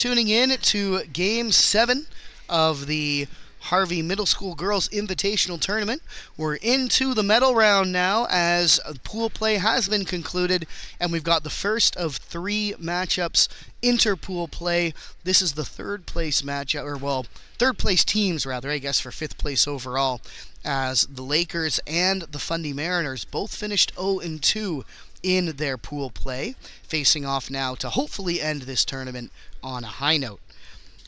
Tuning in to Game 7 of the Harvey Middle School Girls Invitational Tournament. We're into the medal round now as pool play has been concluded, and we've got the first of 3 matchups inter-pool play. This is the third place matchup, third place teams rather, I guess, for 5th place overall, as the Lakers and the Fundy Mariners both finished 0-2 in their pool play, facing off now to hopefully end this tournament on a high note.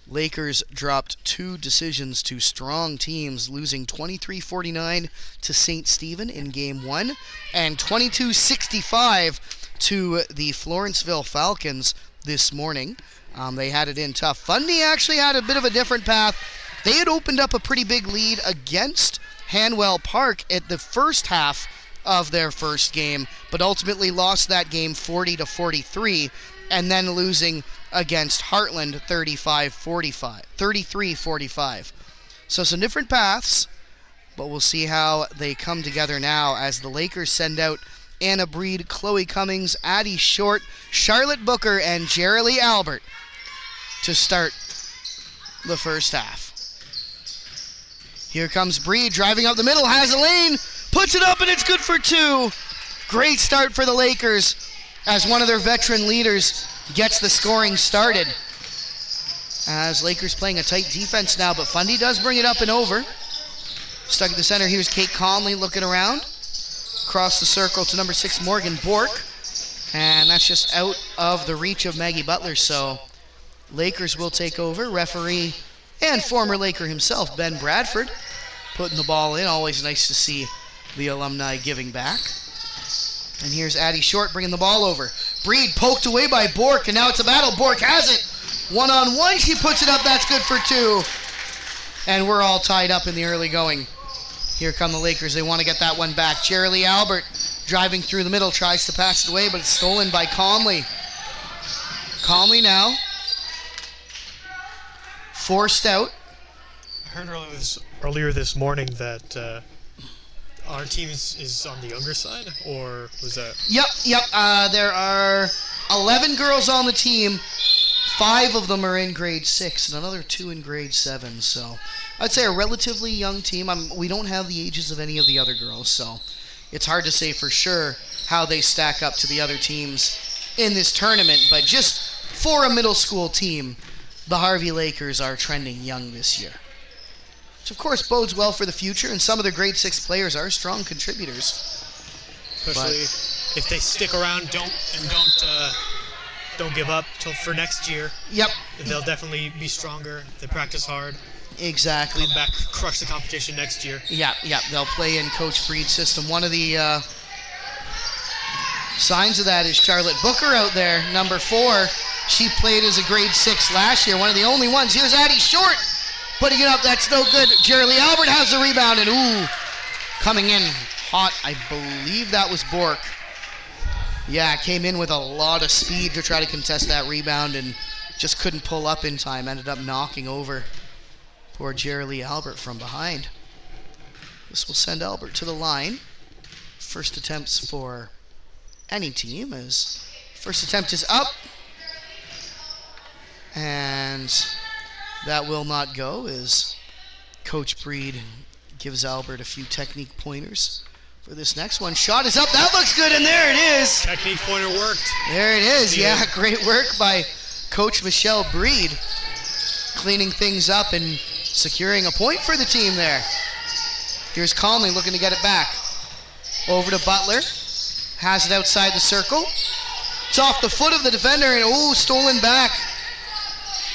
Lakers dropped 2 decisions to strong teams, losing 23-49 to St. Stephen in Game 1 and 22-65 to the Florenceville Falcons this morning. They had it in tough. Fundy actually had a bit of a different path. They had opened up a pretty big lead against Hanwell Park at the first half of their first game, but ultimately lost that game 40-43, and then losing against Heartland 33-45. So some different paths, but we'll see how they come together now as the Lakers send out Anna Breed, Chloe Cummings, Addie Short, Charlotte Booker, and Jerilee Albert to start the first half. Here comes Breed driving up the middle, has a lane, puts it up, and it's good for 2. Great start for the Lakers as one of their veteran leaders gets the scoring started. As Lakers playing a tight defense now, but Fundy does bring it up and over. Stuck at the center, here's Kate Conley looking around. Across the circle to number 6, Morgan Bork. And that's just out of the reach of Maggie Butler, so Lakers will take over. Referee and former Laker himself, Ben Bradford, putting the ball in. Always nice to see the alumni giving back. And here's Addie Short bringing the ball over. Breed poked away by Bork, and now it's a battle. Bork has it. 1-on-1, she puts it up. That's good for 2. And we're all tied up in the early going. Here come the Lakers. They want to get that one back. Jerilee Albert driving through the middle, tries to pass it away, but it's stolen by Conley. Conley now forced out. I heard earlier this morning that our team is on the younger side, or was that? Yep. There are 11 girls on the team. 5 of them are in grade 6 and another 2 in grade 7. So I'd say a relatively young team. We don't have the ages of any of the other girls, so it's hard to say for sure how they stack up to the other teams in this tournament. But just for a middle school team, the Harvey Lakers are trending young this year, which of course bodes well for the future, and some of their grade 6 players are strong contributors. Especially if they stick around, don't give up for next year. Yep. They'll definitely be stronger. They practice hard. Exactly. Come back, crush the competition next year. Yeah. They'll play in Coach Breed's system. One of the signs of that is Charlotte Booker out there, number 4. She played as a grade 6 last year, one of the only ones. Here's Addie Short putting it up. That's no good. Jerilee Albert has the rebound, and coming in hot. I believe that was Bork. Yeah, came in with a lot of speed to try to contest that rebound and just couldn't pull up in time. Ended up knocking over poor Jerilee Albert from behind. This will send Albert to the line. First attempts for any team as first attempt is up. And that will not go as Coach Breed gives Albert a few technique pointers for this next one. Shot is up. That looks good, and there it is. Technique pointer worked. There it is. Yeah, great work by Coach Michelle Breed, cleaning things up and securing a point for the team there. Here's Conley looking to get it back. Over to Butler. Has it outside the circle. It's off the foot of the defender, and stolen back.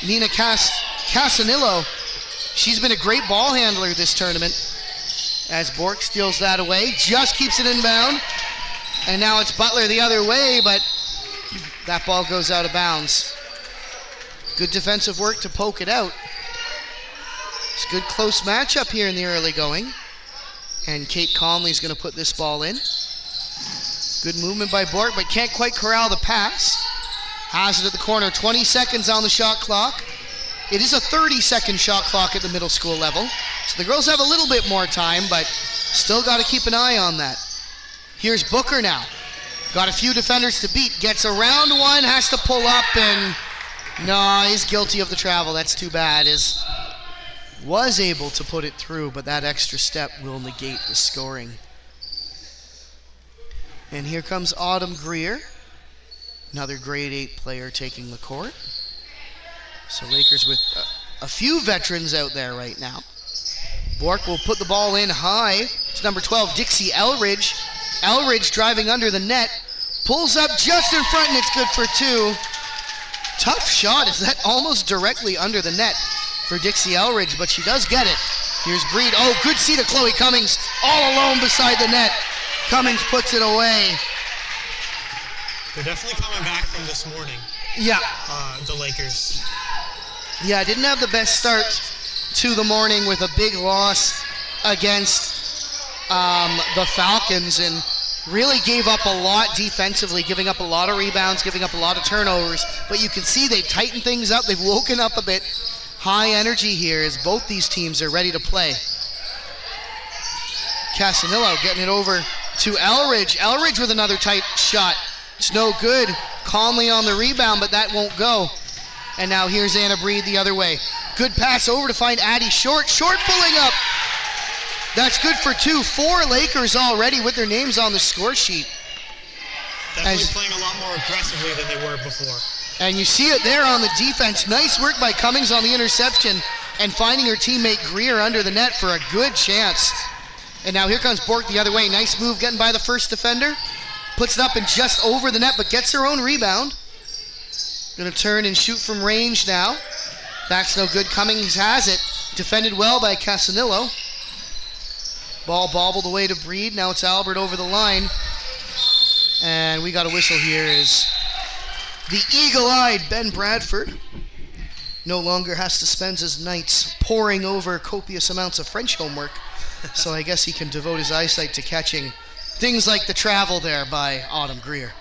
Nina Casanillo. She's been a great ball handler this tournament. As Bork steals that away, just keeps it inbound. And now it's Butler the other way, but that ball goes out of bounds. Good defensive work to poke it out. It's a good close matchup here in the early going. And Kate Conley's going to put this ball in. Good movement by Bork, but can't quite corral the pass. Has it at the corner. 20 seconds on the shot clock. It is a 30-second shot clock at the middle school level. So the girls have a little bit more time, but still got to keep an eye on that. Here's Booker now. Got a few defenders to beat. Gets around one, has to pull up, and No, he's guilty of the travel. That's too bad. Was able to put it through, but that extra step will negate the scoring. And here comes Autumn Greer, another grade 8 player taking the court. So Lakers with a few veterans out there right now. Bork will put the ball in high. It's number 12, Dixie Elridge. Elridge driving under the net. Pulls up just in front, and it's good for 2. Tough shot. Is that almost directly under the net for Dixie Elridge, but she does get it. Here's Breed. Oh, good see to Chloe Cummings all alone beside the net. Cummings puts it away. They're definitely coming back from this morning. Yeah. The Lakers. Yeah, didn't have the best start to the morning with a big loss against the Falcons, and really gave up a lot defensively, giving up a lot of rebounds, giving up a lot of turnovers. But you can see they've tightened things up. They've woken up a bit. High energy here as both these teams are ready to play. Casanillo getting it over to Elridge. Elridge with another tight shot. It's no good. Conley on the rebound, but that won't go. And now here's Anna Breed the other way. Good pass over to find Addie Short. Short pulling up. That's good for 2. 4 Lakers already with their names on the score sheet. Definitely playing a lot more aggressively than they were before. And you see it there on the defense. Nice work by Cummings on the interception and finding her teammate Greer under the net for a good chance. And now here comes Bork the other way. Nice move getting by the first defender. Puts it up and just over the net, but gets her own rebound. Gonna turn and shoot from range now. That's no good. Cummings has it. Defended well by Casanillo. Ball bobbled away to Breed. Now it's Albert over the line. And we got a whistle here as the eagle-eyed Ben Bradford no longer has to spend his nights poring over copious amounts of French homework. So I guess he can devote his eyesight to catching things like the travel there by Autumn Greer.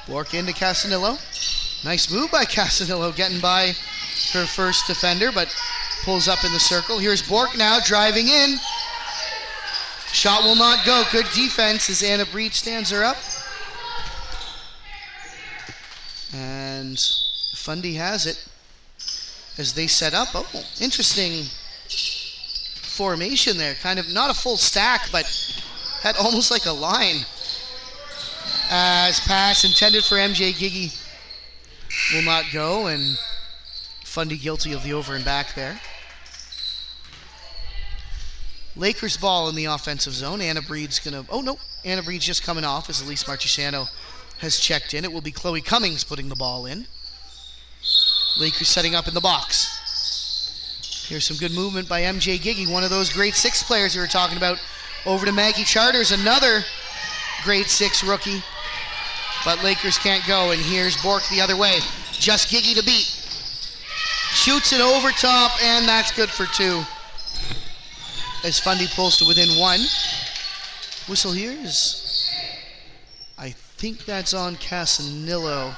Bork into Casanillo. Nice move by Casanillo, getting by her first defender, but pulls up in the circle. Here's Bork now driving in. Shot will not go. Good defense as Anna Breed stands her up. And Fundy has it as they set up. Oh, interesting formation there. Kind of not a full stack, but had almost like a line. As pass intended for MJ Giggy will not go, and Fundy guilty of the over and back there. Lakers ball in the offensive zone. Anna Breed's gonna, oh no, Anna Breed's just coming off as Elise Marchesano has checked in. It will be Chloe Cummings putting the ball in. Lakers setting up in the box. Here's some good movement by MJ Giggy, one of those grade 6 players we were talking about. Over to Maggie Charters, another grade 6 rookie. But Lakers can't go, and here's Bork the other way. Just Giggy to beat. Shoots it over top, and that's good for 2. As Fundy pulls to within 1. Whistle here is, I think that's on Casanillo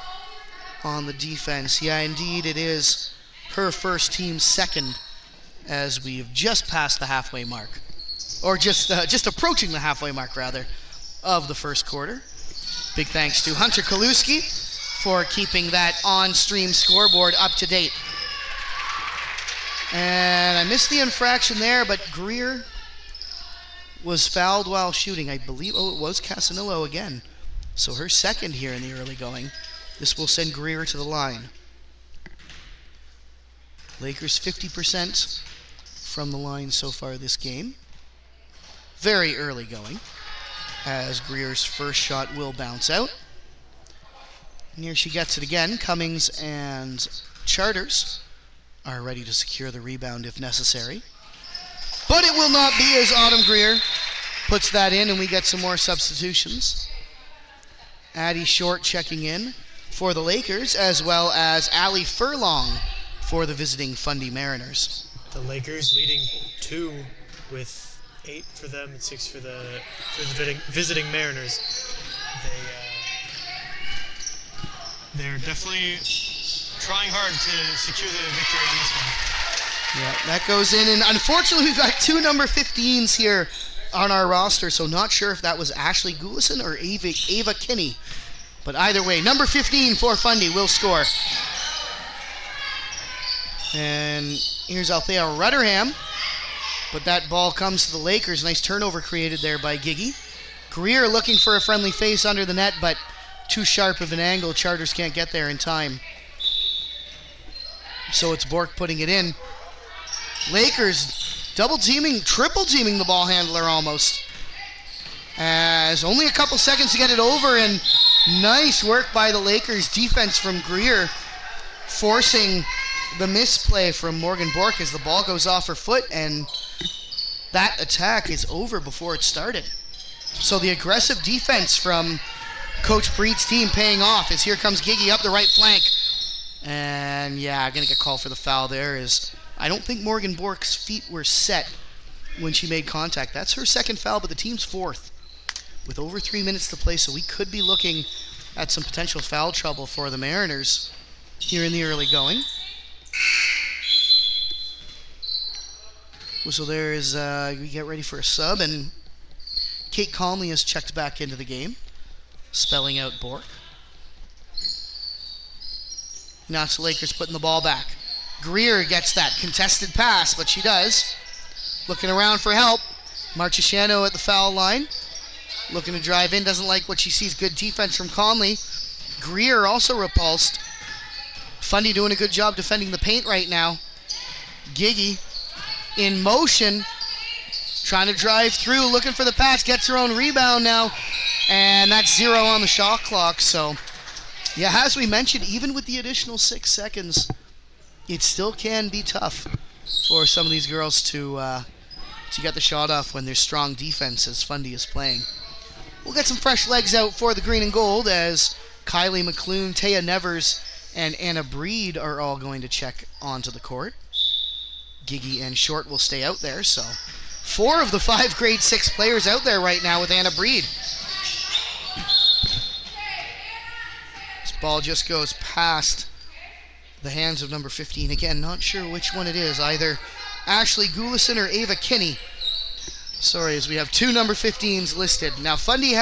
on the defense. Yeah, indeed it is her first, team second, as we have just passed the halfway mark. Or just approaching the halfway mark, rather, of the first quarter. Big thanks to Hunter Kaluski for keeping that on-stream scoreboard up to date. And I missed the infraction there, but Greer was fouled while shooting. I believe, it was Casanillo again. So her second here in the early going. This will send Greer to the line. Lakers 50% from the line so far this game. Very early going, as Greer's first shot will bounce out. And here she gets it again. Cummings and Charters are ready to secure the rebound if necessary. But it will not be, as Autumn Greer puts that in, and we get some more substitutions. Addie Short checking in for the Lakers, as well as Allie Furlong for the visiting Fundy Mariners. The Lakers leading 2 with 8 for them and 6 for the visiting Mariners. They're definitely trying hard to secure the victory on this one. Yeah, that goes in, and unfortunately we've got 2 number 15s here on our roster, so not sure if that was Ashley Goulison or Ava Kinney. But either way, number 15 for Fundy will score. And here's Althea Rutherham. But that ball comes to the Lakers. Nice turnover created there by Gigi. Greer looking for a friendly face under the net, but too sharp of an angle. Charters can't get there in time. So it's Bork putting it in. Lakers double teaming, triple teaming the ball handler almost. As only a couple seconds to get it over, and nice work by the Lakers defense from Greer, forcing the misplay from Morgan Bork as the ball goes off her foot, and that attack is over before it started. So the aggressive defense from Coach Breed's team paying off as here comes Gigi up the right flank. And yeah, gonna get called for the foul there. Is I don't think Morgan Bork's feet were set when she made contact. That's her second foul, but the team's fourth with over 3 minutes to play, so we could be looking at some potential foul trouble for the Mariners here in the early going. So there is, we get ready for a sub, and Kate Conley has checked back into the game, spelling out Bork. Now it's the Lakers putting the ball back. Greer gets that contested pass, but she does. Looking around for help. Marchesano at the foul line. Looking to drive in, doesn't like what she sees. Good defense from Conley. Greer also repulsed. Fundy doing a good job defending the paint right now. Gigi in motion, trying to drive through, looking for the pass, gets her own rebound now, and that's 0 on the shot clock. So, yeah, as we mentioned, even with the additional 6 seconds, it still can be tough for some of these girls to get the shot off when there's strong defense as Fundy is playing. We'll get some fresh legs out for the green and gold as Kylie McClune, Taya Nevers, and Anna Breed are all going to check onto the court. Gigi and Short will stay out there, so 4 of the 5 grade 6 players out there right now with Anna Breed. This ball just goes past the hands of number 15. Again, not sure which one it is, either Ashley Goulison or Ava Kinney. Sorry, as we have 2 number 15s listed. Now Fundy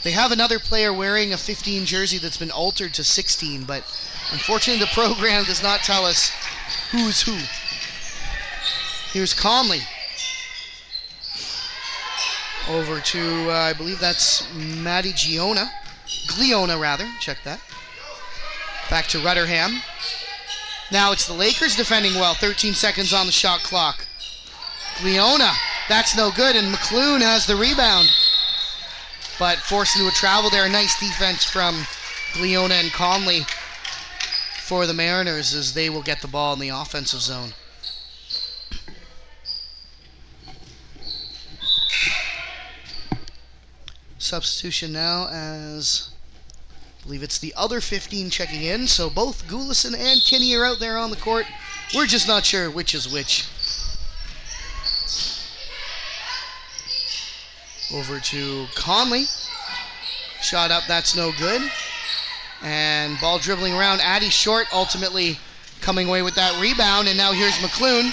they have another player wearing a 15 jersey that's been altered to 16, but unfortunately the program does not tell us who's who. Here's Conley. Over to, I believe that's Maddie Gliona rather, check that. Back to Rutherham. Now it's the Lakers defending well, 13 seconds on the shot clock. Gliona, that's no good, and McClune has the rebound. But forced into a travel there, nice defense from Gliona and Conley for the Mariners as they will get the ball in the offensive zone. Substitution now as I believe it's the other 15 checking in, so both Goulison and Kinney are out there on the court. We're just not sure which is which. Over to Conley. Shot up, that's no good. And ball dribbling around. Addie Short ultimately coming away with that rebound, and now here's McClune.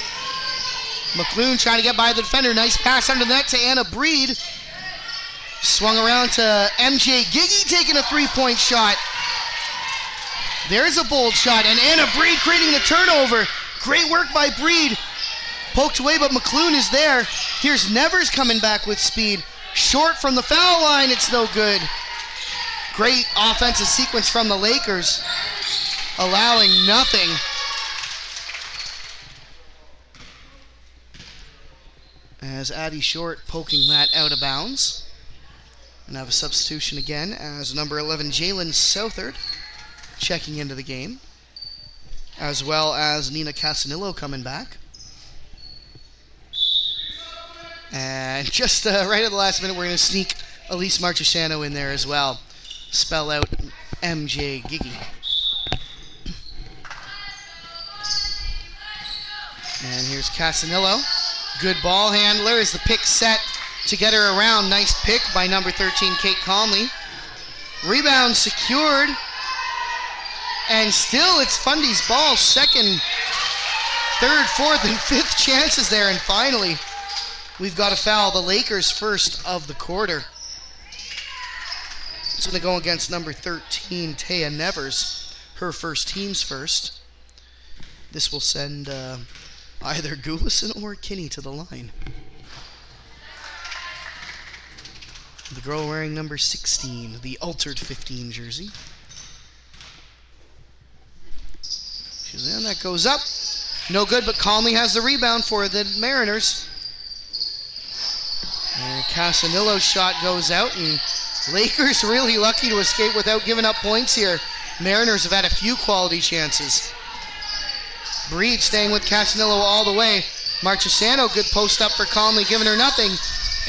McClune trying to get by the defender. Nice pass under the net to Anna Breed. Swung around to MJ Gigi taking a 3-point shot. There's a bold shot, and Anna Breed creating the turnover. Great work by Breed. Poked away, but McClune is there. Here's Nevers coming back with speed. Short from the foul line, it's no good. Great offensive sequence from the Lakers, allowing nothing. As Addie Short poking that out of bounds. And have a substitution again as number 11, Jalen Southard, checking into the game. As well as Nina Casanillo coming back. And just right at the last minute, we're going to sneak Elise Marchesano in there as well. Spell out MJ Gigi. And here's Casanillo. Good ball handler as the pick set to get her around. Nice pick by number 13, Kate Conley. Rebound secured. And still it's Fundy's ball. Second, third, fourth, and fifth chances there. And finally, we've got a foul. The Lakers first of the quarter. It's going to go against number 13, Taya Nevers. Her first, team's first. This will send either Goulison or Kinney to the line. The girl wearing number 16, the altered 15 jersey. And that goes up. No good, but Conley has the rebound for the Mariners. And Casanillo's shot goes out, and Lakers really lucky to escape without giving up points here. Mariners have had a few quality chances. Breed staying with Casanillo all the way. Marchesano, good post up for Conley, giving her nothing.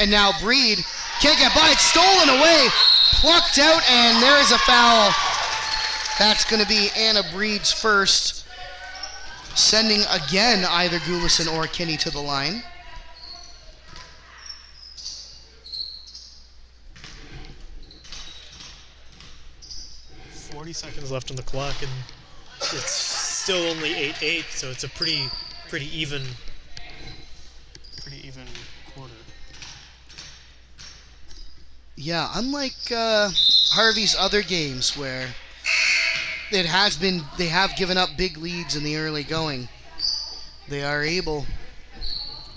And now Breed can't get by it, stolen away, plucked out, and there is a foul. That's going to be Anna Breed's first, sending again either Goulison or Kinney to the line. Seconds left on the clock, and it's still only 8-8, so it's a pretty even quarter. Yeah, unlike Harvey's other games where they have given up big leads in the early going, they are able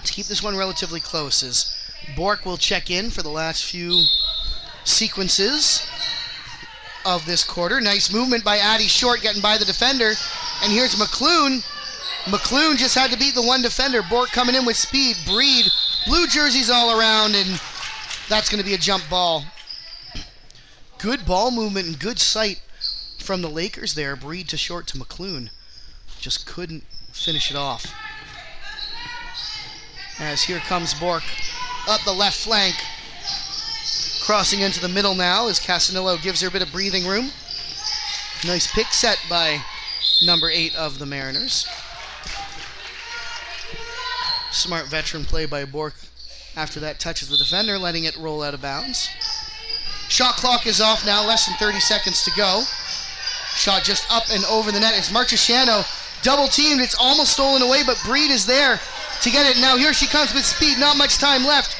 to keep this one relatively close as Bork will check in for the last few sequences of this quarter. Nice movement by Addie Short, getting by the defender. And here's McClune. McClune just had to beat the one defender. Bork coming in with speed. Breed, blue jerseys all around, and that's going to be a jump ball. Good ball movement and good sight from the Lakers there. Breed to Short to McClune. Just couldn't finish it off. As here comes Bork up the left flank. Crossing into the middle now as Casanillo gives her a bit of breathing room. Nice pick set by number 8 of the Mariners. Smart veteran play by Bork. After that, touches the defender, letting it roll out of bounds. Shot clock is off now, less than 30 seconds to go. Shot just up and over the net. It's Marchesano double teamed. It's almost stolen away, but Breed is there to get it. Now here she comes with speed. Not much time left.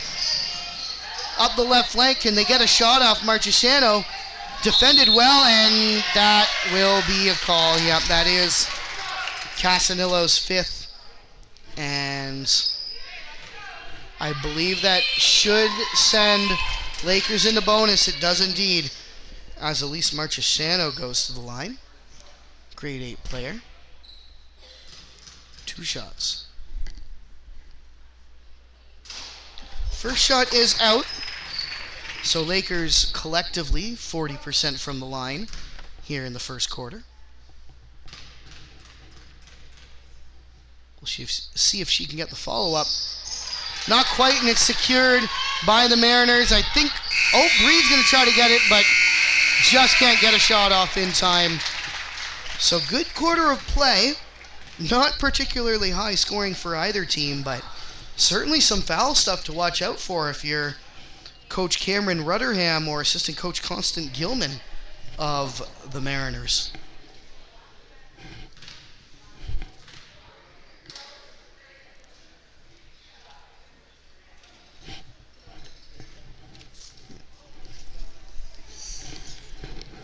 Up the left flank, can they get a shot off Marchesano? Defended well, and that will be a call. Yep, that is Casanillo's 5th. And I believe that should send Lakers into bonus. It does indeed, as Elise Marchesano goes to the line. Grade 8 player. 2 shots. First shot is out. So Lakers collectively 40% from the line here in the first quarter. We'll see if she can get the follow-up. Not quite, and it's secured by the Mariners. I think, Breed's going to try to get it, but just can't get a shot off in time. So good quarter of play. Not particularly high scoring for either team, but certainly some foul stuff to watch out for if you're Coach Cameron Rutherham or Assistant Coach Constant Gilman of the Mariners.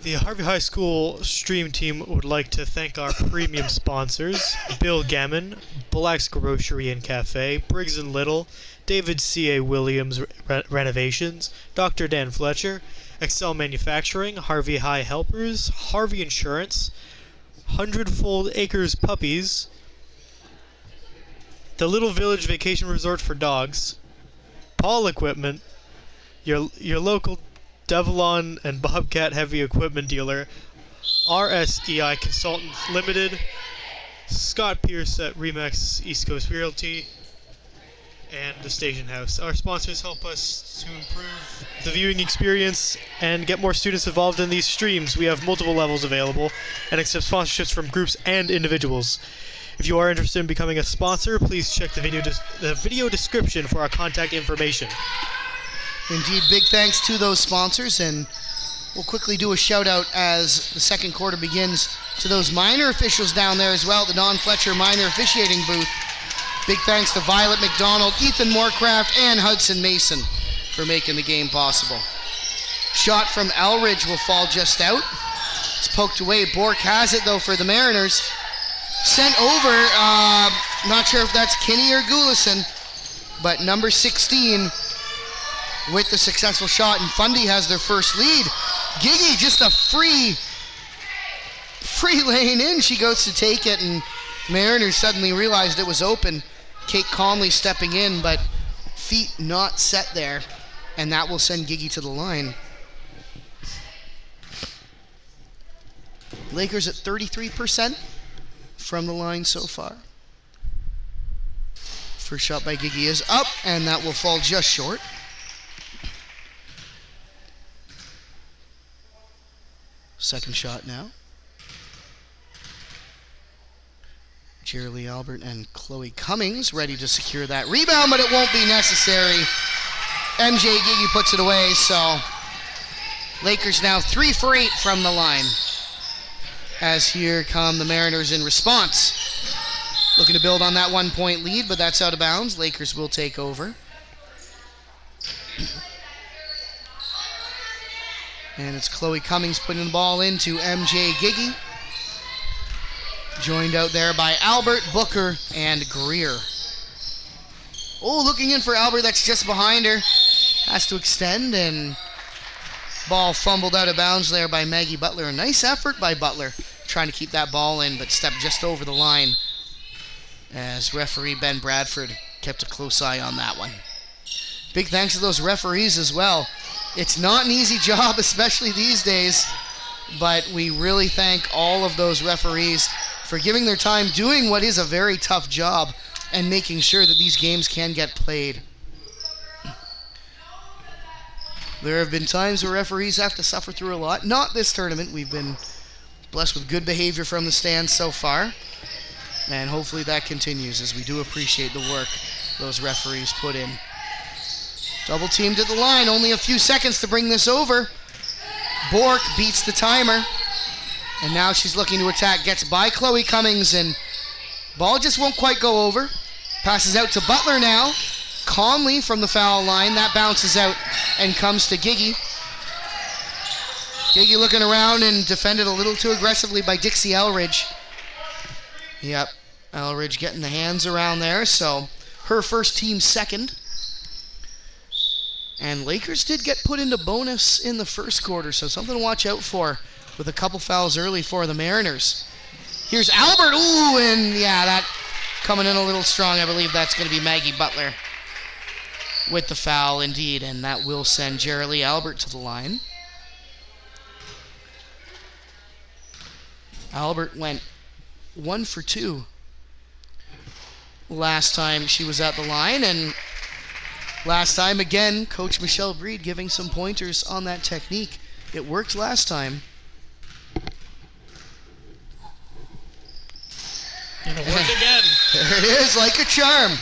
The Harvey High School stream team would like to thank our premium sponsors: Bill Gammon, Black's Grocery and Café, Briggs and Little, David C.A. Williams Renovations, Dr. Dan Fletcher, Excel Manufacturing, Harvey High Helpers, Harvey Insurance, Hundredfold Acres Puppies, the Little Village Vacation Resort for Dogs, Paul Equipment, your local Devlon and Bobcat Heavy Equipment Dealer, RSEI Consultants Ltd, Scott Pierce at Remax East Coast Realty, and the Station House. Our sponsors help us to improve the viewing experience and get more students involved in these streams. We have multiple levels available and accept sponsorships from groups and individuals. If you are interested in becoming a sponsor, please check the video description for our contact information. Indeed, big thanks to those sponsors, and we'll quickly do a shout out as the second quarter begins to those minor officials down there as well, the non-Fletcher minor officiating booth. Big thanks to Violet McDonald, Ethan Moorcraft, and Hudson Mason for making the game possible. Shot from Elridge will fall just out. It's poked away. Bork has it, though, for the Mariners. Sent over, not sure if that's Kinney or Goulison, but number 16 with the successful shot, and Fundy has their first lead. Gigi, just a free lane in. She goes to take it, and Mariners suddenly realized it was open. Kate Conley stepping in, but feet not set there, and that will send Gigi to the line. Lakers at 33% from the line so far. First shot by Gigi is up, and that will fall just short. Second shot now. Jerry Albert and Chloe Cummings ready to secure that rebound, but it won't be necessary. MJ Gigi puts it away, so Lakers now 3 for 8 from the line. As here come the Mariners in response. Looking to build on that 1-point lead, but that's out of bounds. Lakers will take over. And it's Chloe Cummings putting the ball into MJ Gigi. Joined out there by Albert, Booker, and Greer. Oh, looking in for Albert, that's just behind her. Has to extend, and ball fumbled out of bounds there by Maggie Butler. A nice effort by Butler, trying to keep that ball in, but stepped just over the line as referee Ben Bradford kept a close eye on that one. Big thanks to those referees as well. It's not an easy job, especially these days, but we really thank all of those referees for giving their time doing what is a very tough job and making sure that these games can get played. There have been times where referees have to suffer through a lot. Not this tournament. We've been blessed with good behavior from the stands so far, and hopefully that continues, as we do appreciate the work those referees put in. Double teamed at the line, only a few seconds to bring this over. Bork beats the timer, and now she's looking to attack, gets by Chloe Cummings, and ball just won't quite go over. Passes out to Butler now. Conley from the foul line, that bounces out and comes to Gigi. Gigi looking around and defended a little too aggressively by Dixie Elridge. Yep, Elridge getting the hands around there, so her first team second. And Lakers did get put into bonus in the first quarter, so something to watch out for with a couple fouls early for the Mariners. Here's Albert, ooh, and yeah, that coming in a little strong. I believe that's going to be Maggie Butler with the foul indeed, and that will send Jerry Albert to the line. Albert went 1 for 2 last time she was at the line, and last time, again, Coach Michelle Breed giving some pointers on that technique. It worked last time. And it worked again. There it is, like a charm.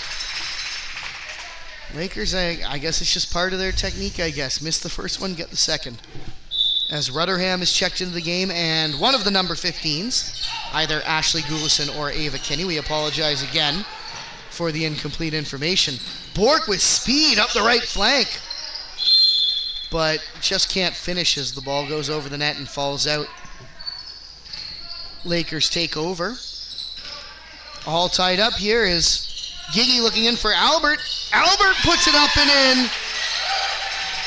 Lakers, I guess it's just part of their technique, I guess. Missed the first one, get the second. As Rutherham is checked into the game, and one of the number 15s, either Ashley Goulison or Ava Kinney. We apologize again for the incomplete information. Bork with speed up the right flank, but just can't finish as the ball goes over the net and falls out. Lakers take over. All tied up here is Gigi looking in for Albert. Albert puts it up and in.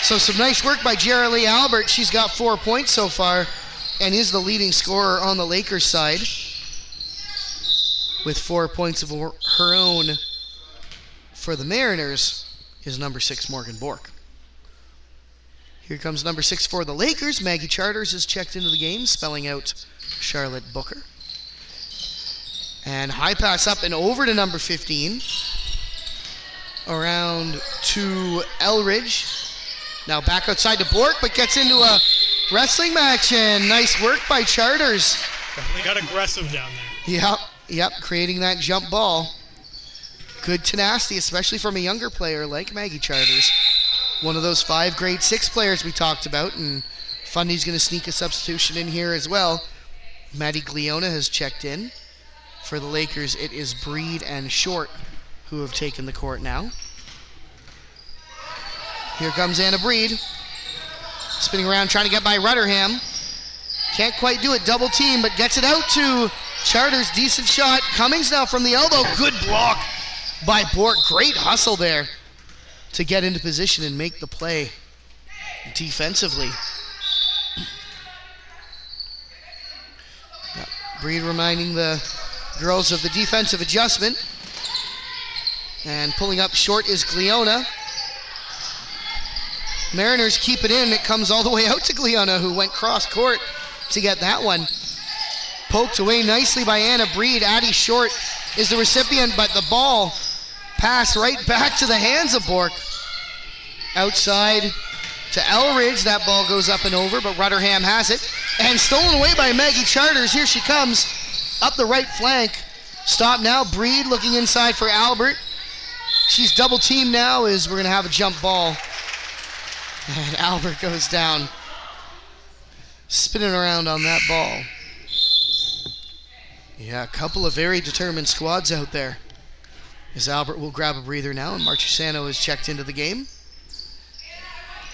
So some nice work by Jerry Albert. She's got 4 points so far and is the leading scorer on the Lakers side with 4 points of her own. For the Mariners is number 6, Morgan Bork. Here comes number 6 for the Lakers. Maggie Charters is checked into the game, spelling out Charlotte Booker. And high pass up and over to number 15. Around to Elridge. Now back outside to Bork, but gets into a wrestling match, and nice work by Charters. They got aggressive down there. Yep, creating that jump ball. Good tenacity, especially from a younger player like Maggie Charters. One of those 5 grade 6 players we talked about, and Fundy's going to sneak a substitution in here as well. Maddie Gliona has checked in. For the Lakers, it is Breed and Short who have taken the court now. Here comes Anna Breed. Spinning around, trying to get by Rutherham. Can't quite do it, double team, but gets it out to Charters. Decent shot. Cummings now from the elbow. Good block by Bork. Great hustle there to get into position and make the play defensively. Breed reminding the girls of the defensive adjustment. And pulling up short is Gliona. Mariners keep it in. It comes all the way out to Gliona, who went cross court to get that one. Poked away nicely by Anna Breed. Addie Short is the recipient, but the ball passed right back to the hands of Bork. Outside to Elridge. That ball goes up and over, but Rutherham has it. And stolen away by Maggie Charters. Here she comes up the right flank. Stop now. Breed looking inside for Albert. She's double teamed now as we're going to have a jump ball. And Albert goes down, spinning around on that ball. Yeah, a couple of very determined squads out there. As Albert will grab a breather now, and Marchesano is checked into the game.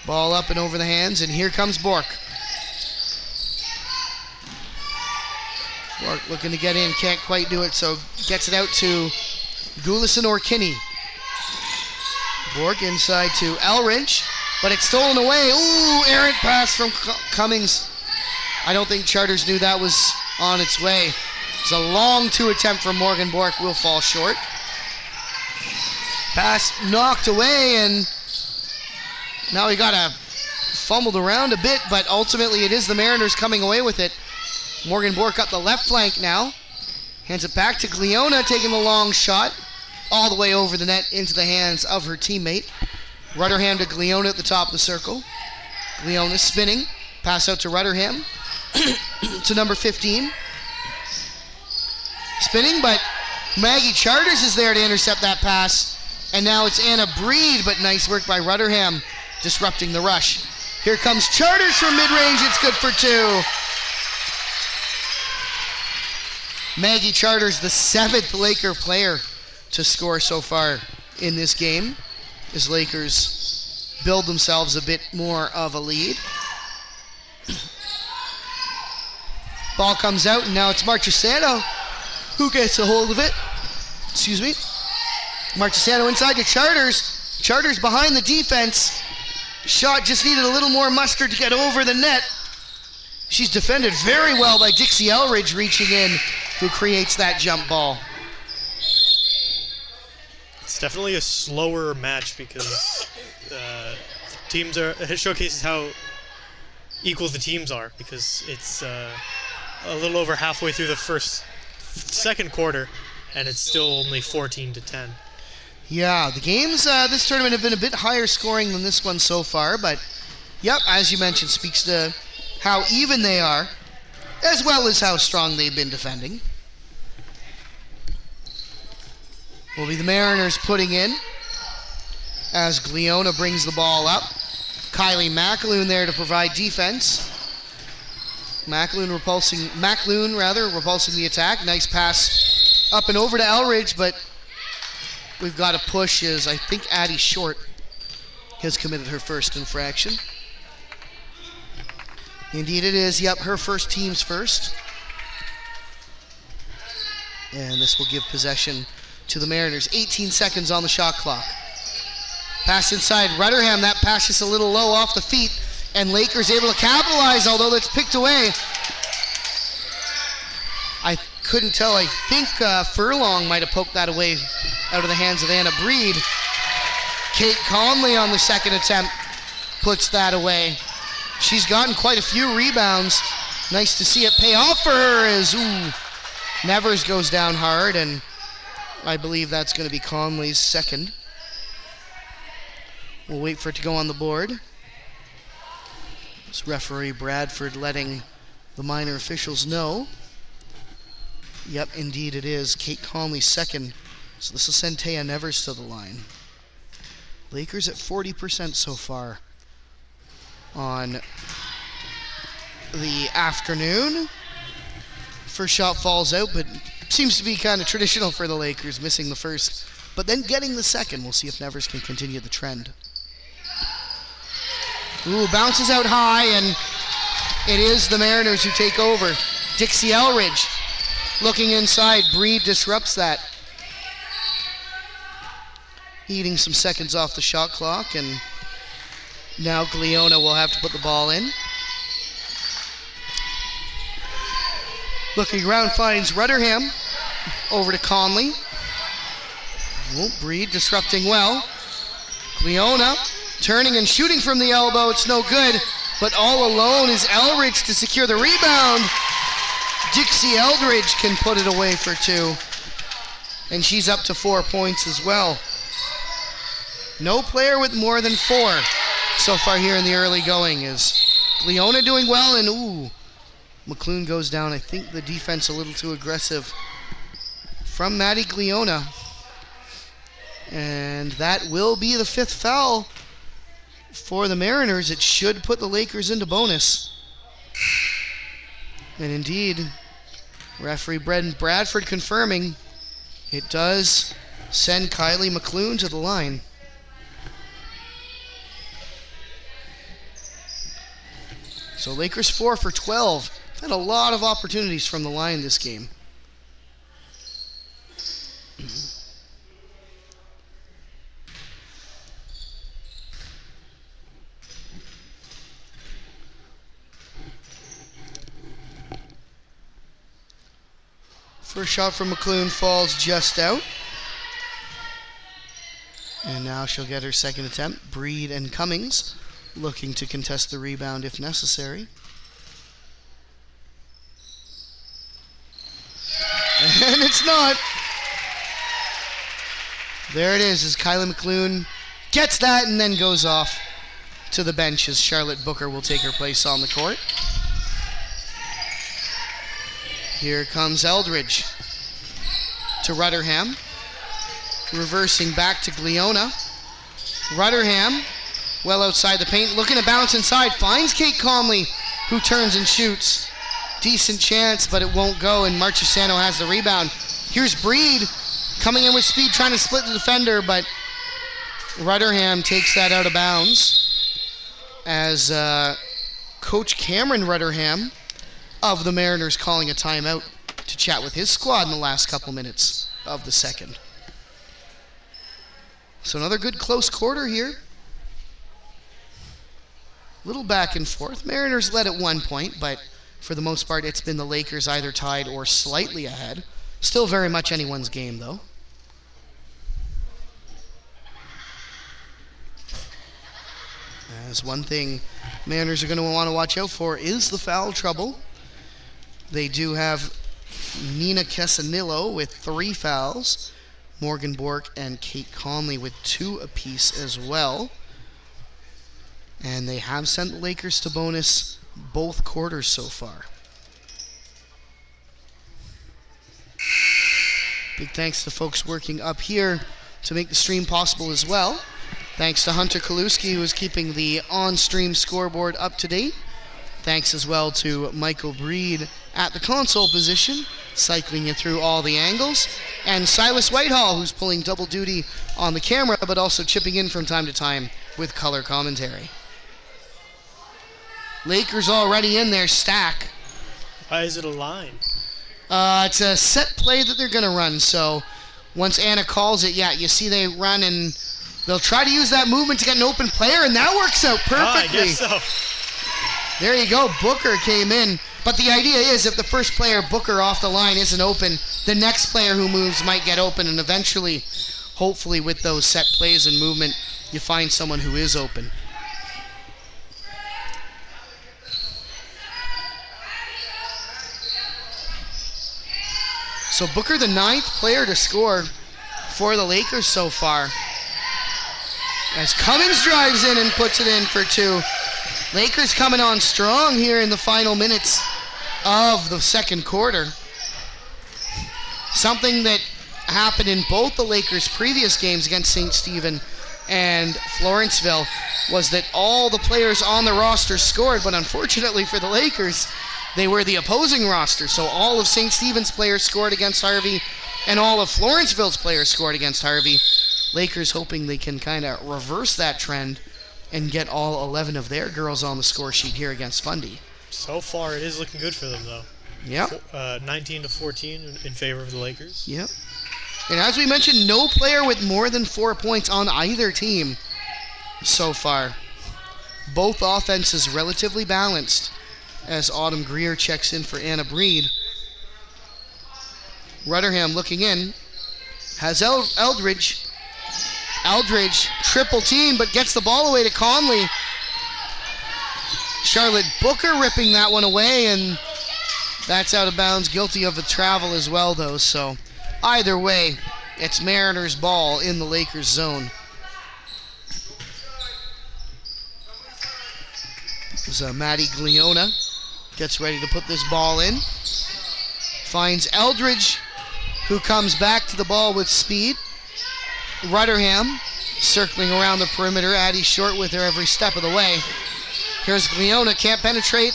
Ball up and over the hands, and here comes Bork. Bork looking to get in, can't quite do it, so gets it out to Gulison or Kinney. Bork inside to Elridge. But it's stolen away. Ooh, errant pass from Cummings. I don't think Charters knew that was on its way. It's a long two attempt from Morgan Bork. Will fall short. Pass knocked away, and now he got fumbled around a bit, but ultimately it is the Mariners coming away with it. Morgan Bork up the left flank now. Hands it back to Gliona, taking the long shot all the way over the net into the hands of her teammate. Rutherham to Gliona at the top of the circle. Gliona spinning. Pass out to Rutherham. To number 15. Spinning, but Maggie Charters is there to intercept that pass. And now it's Anna Breed, but nice work by Rutherham, disrupting the rush. Here comes Charters from mid-range. It's good for two. Maggie Charters, the 7th Laker player to score so far in this game, as Lakers build themselves a bit more of a lead. Ball comes out, and now it's Marchesano who gets a hold of it. Excuse me. Marchesano inside to Charters. Charters behind the defense. Shot just needed a little more mustard to get over the net. She's defended very well by Dixie Elridge reaching in, who creates that jump ball. It's definitely a slower match because teams are. It showcases how equal the teams are because it's a little over halfway through the second quarter, and it's still only 14-10. Yeah, the games this tournament have been a bit higher scoring than this one so far, but yep, as you mentioned, speaks to how even they are, as well as how strong they've been defending. Will be the Mariners putting in as Gliona brings the ball up. Kylie McAloon there to provide defense. McAloon repulsing the attack. Nice pass up and over to Elridge, but we've got a push as I think Addie Short has committed her first infraction. Indeed it is. Yep, her first, team's first. And this will give possession to the Mariners. 18 seconds on the shot clock. Pass inside Rutherham. That pass just a little low off the feet. And Lakers able to capitalize, although that's picked away. I couldn't tell. I think Furlong might have poked that away out of the hands of Anna Breed. Kate Conley on the second attempt puts that away. She's gotten quite a few rebounds. Nice to see it pay off for her as Nevers goes down hard, and I believe that's going to be Conley's second. We'll wait for it to go on the board. It's referee Bradford letting the minor officials know. Yep, indeed it is. Kate Conley's second. So this will send Taya Nevers to the line. Lakers at 40% so far on the afternoon. First shot falls out, but seems to be kind of traditional for the Lakers, missing the first but then getting the second. We'll see if Nevers can continue the trend. Ooh, bounces out high, and it is the Mariners who take over. Dixie Elridge looking inside. Breed disrupts that. Eating some seconds off the shot clock, and now Gliona will have to put the ball in. Looking around, finds Rutherham. Over to Conley. Oh, Breed disrupting well. Gliona turning and shooting from the elbow. It's no good, but all alone is Elridge to secure the rebound. Dixie Eldridge can put it away for 2, and she's up to 4 points as well. No player with more than 4 so far here in the early going. Is Gliona doing well, and ooh, McClune goes down. I think the defense a little too aggressive from Maddie Gliona. And that will be the 5th foul for the Mariners. It should put the Lakers into bonus. And indeed, referee Brendan Bradford confirming it does send Kylie McClune to the line. So Lakers 4 for 12. Had a lot of opportunities from the line this game. First shot from McClune falls just out. And now she'll get her second attempt. Breed and Cummings looking to contest the rebound if necessary. And it's not. There it is, as Kylie McClune gets that and then goes off to the bench as Charlotte Booker will take her place on the court. Here comes Eldridge to Rutherham. Reversing back to Gliona. Rutherham, well outside the paint, looking to bounce inside. Finds Kate Conley, who turns and shoots. Decent chance, but it won't go, and Marchesano has the rebound. Here's Breed coming in with speed, trying to split the defender, but Rutherham takes that out of bounds as Coach Cameron Rutherham of the Mariners calling a timeout to chat with his squad in the last couple minutes of the second. So another good close quarter here. Little back and forth. Mariners led at 1 point, but for the most part it's been the Lakers either tied or slightly ahead. Still very much anyone's game though. As one thing Mariners are going to want to watch out for is the foul trouble. They do have Nina Casanillo with 3 fouls. Morgan Bork and Kate Conley with 2 apiece as well. And they have sent the Lakers to bonus both quarters so far. Big thanks to folks working up here to make the stream possible as well. Thanks to Hunter Kaluski, who is keeping the on-stream scoreboard up to date. Thanks as well to Michael Breed at the console position, cycling you through all the angles. And Silas Whitehall, who's pulling double duty on the camera, but also chipping in from time to time with color commentary. Lakers already in their stack. Why is it a line? It's a set play that they're going to run. So once Anna calls it, yeah, you see they run and they'll try to use that movement to get an open player, and that works out perfectly. I guess so. There you go. Booker came in. But the idea is if the first player, Booker, off the line isn't open, the next player who moves might get open, and eventually, hopefully with those set plays and movement, you find someone who is open. So Booker, the 9th player to score for the Lakers so far. As Cummings drives in and puts it in for 2. Lakers coming on strong here in the final minutes of the second quarter. Something that happened in both the Lakers' previous games against St. Stephen and Florenceville was that all the players on the roster scored, but unfortunately for the Lakers, they were the opposing roster. So all of St. Stephen's players scored against Harvey, and all of Florenceville's players scored against Harvey. Lakers hoping they can kind of reverse that trend and get all 11 of their girls on the score sheet here against Fundy. So far, it is looking good for them, though. Yep. 19-14 in favor of the Lakers. Yep. And as we mentioned, no player with more than 4 points on either team so far. Both offenses relatively balanced as Autumn Greer checks in for Anna Breed. Rutherham looking in. Has Eldridge. Eldridge, triple team, but gets the ball away to Conley. Charlotte Booker ripping that one away, and that's out of bounds. Guilty of a travel as well, though. So either way, it's Mariners ball in the Lakers zone. So Maddie Gliona gets ready to put this ball in. Finds Eldridge, who comes back to the ball with speed. Rutherham circling around the perimeter. Addie Short with her every step of the way. Here's Gliona, can't penetrate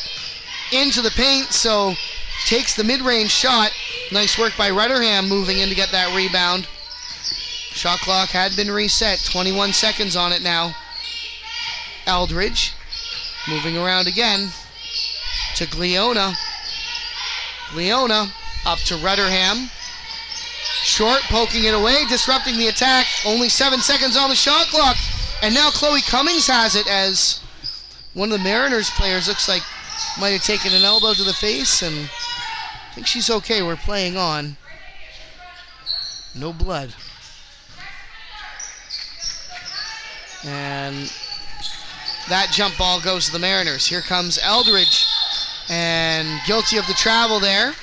into the paint, so takes the mid-range shot. Nice work by Rutherham moving in to get that rebound. Shot clock had been reset. 21 seconds on it now. Eldridge moving around again to Gliona. Gliona up to Rutherham. Short poking it away, disrupting the attack. Only 7 seconds on the shot clock. And now Chloe Cummings has it as one of the Mariners players looks like might have taken an elbow to the face, and I think she's okay. We're playing on. No blood. And that jump ball goes to the Mariners. Here comes Eldridge, and guilty of the travel there.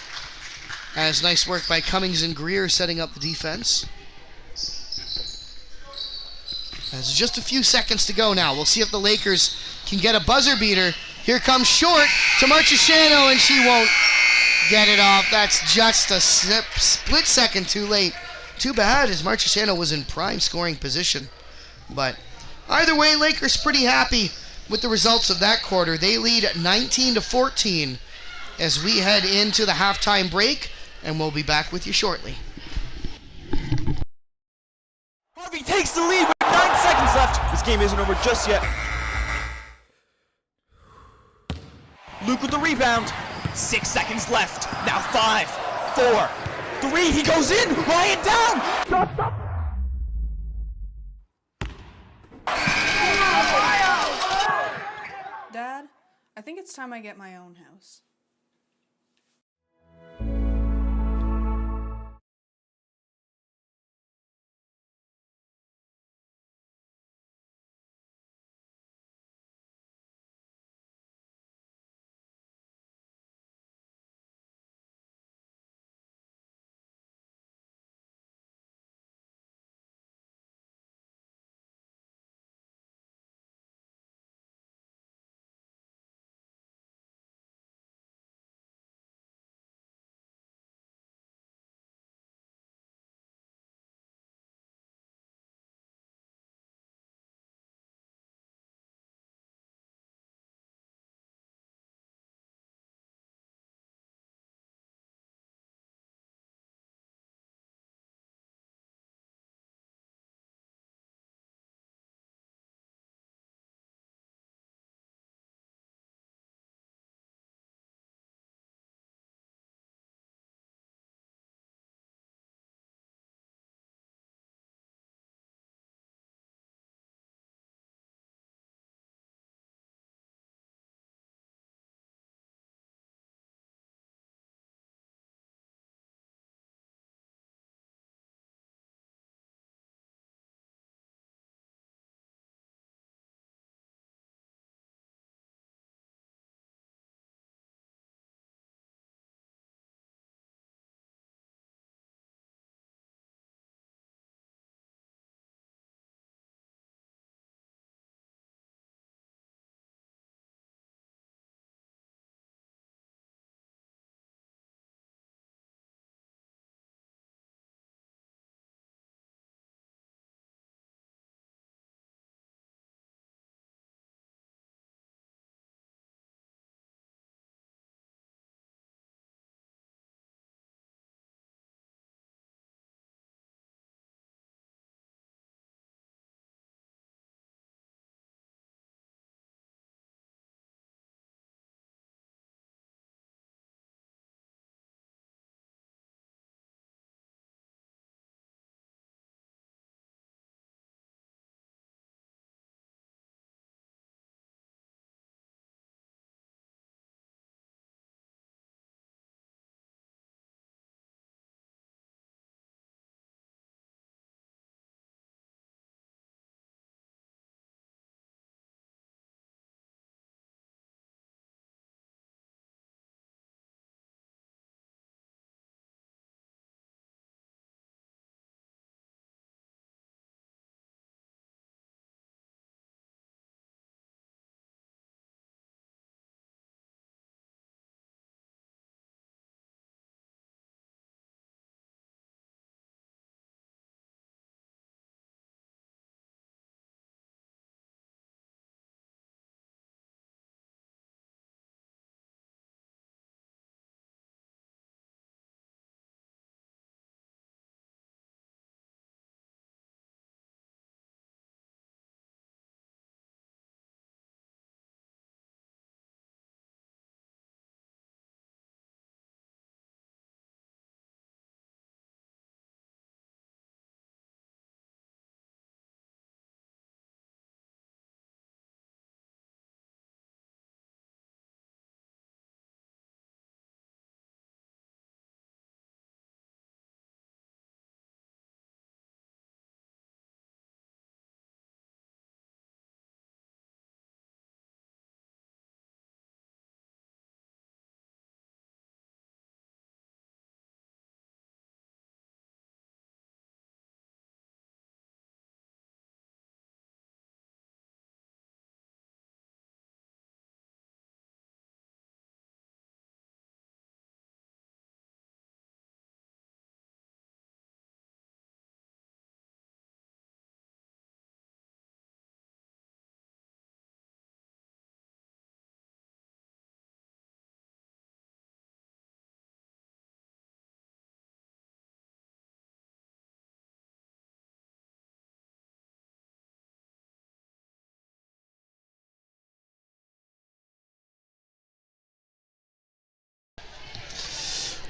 As nice work by Cummings and Greer setting up the defense. There's just a few seconds to go now. We'll see if the Lakers can get a buzzer beater. Here comes Short to Marchesano, and she won't get it off. That's just a split second too late. Too bad, as Marchesano was in prime scoring position. But either way, Lakers pretty happy with the results of that quarter. They lead 19-14 as we head into the halftime break, and we'll be back with you shortly. Harvey takes the lead with 9 seconds left. This game isn't over just yet. Luke with the rebound. 6 seconds left. Now 5, 4, 3. He goes in. Ryan down. Dad, I think it's time I get my own house.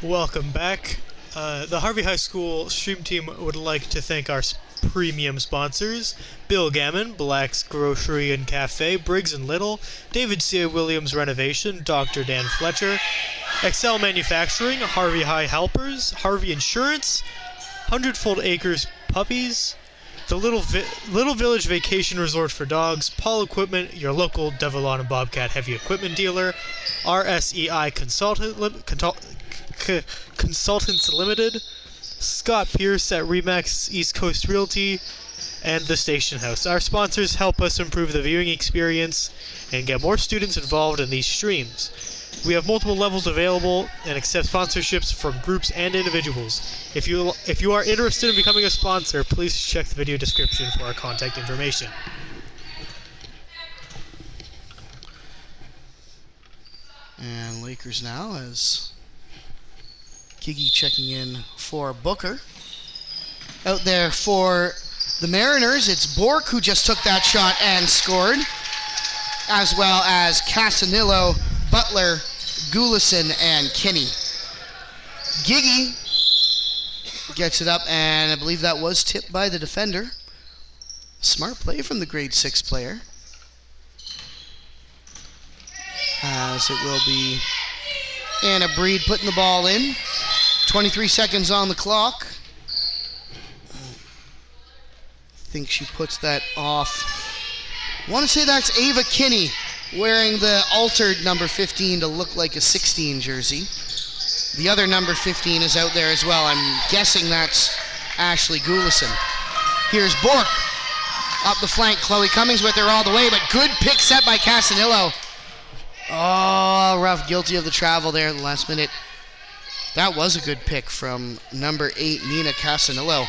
Welcome back. The Harvey High School stream team would like to thank our premium sponsors: Bill Gammon, Black's Grocery and Café, Briggs and Little, David C. Williams Renovation, Dr. Dan Fletcher, Excel Manufacturing, Harvey High Helpers, Harvey Insurance, Hundredfold Acres Puppies, the Little Village Vacation Resort for Dogs, Paul Equipment, your local Devilon and Bobcat heavy equipment dealer, RSEI Consultants Ltd, Scott Pierce at Remax East Coast Realty, and the Station House. Our sponsors help us improve the viewing experience and get more students involved in these streams. We have multiple levels available and accept sponsorships from groups and individuals. If you are interested in becoming a sponsor, please check the video description for our contact information. And Lakers now as Gigi checking in for Booker. Out there for the Mariners, it's Bork who just took that shot and scored, as well as Casanillo, Butler, Gulison, and Kinney. Gigi gets it up, and I believe that was tipped by the defender. Smart play from the grade 6 player. As it will be Anna Breed putting the ball in. 23 seconds on the clock. I think she puts that off. I want to say that's Ava Kinney wearing the altered number 15 to look like a 16 jersey. The other number 15 is out there as well. I'm guessing that's Ashley Gulison. Here's Bork. Up the flank, Chloe Cummings with her all the way, but good pick set by Casanillo. Oh, rough, guilty of the travel there at the last minute. That was a good pick from number 8, Nina Casanillo.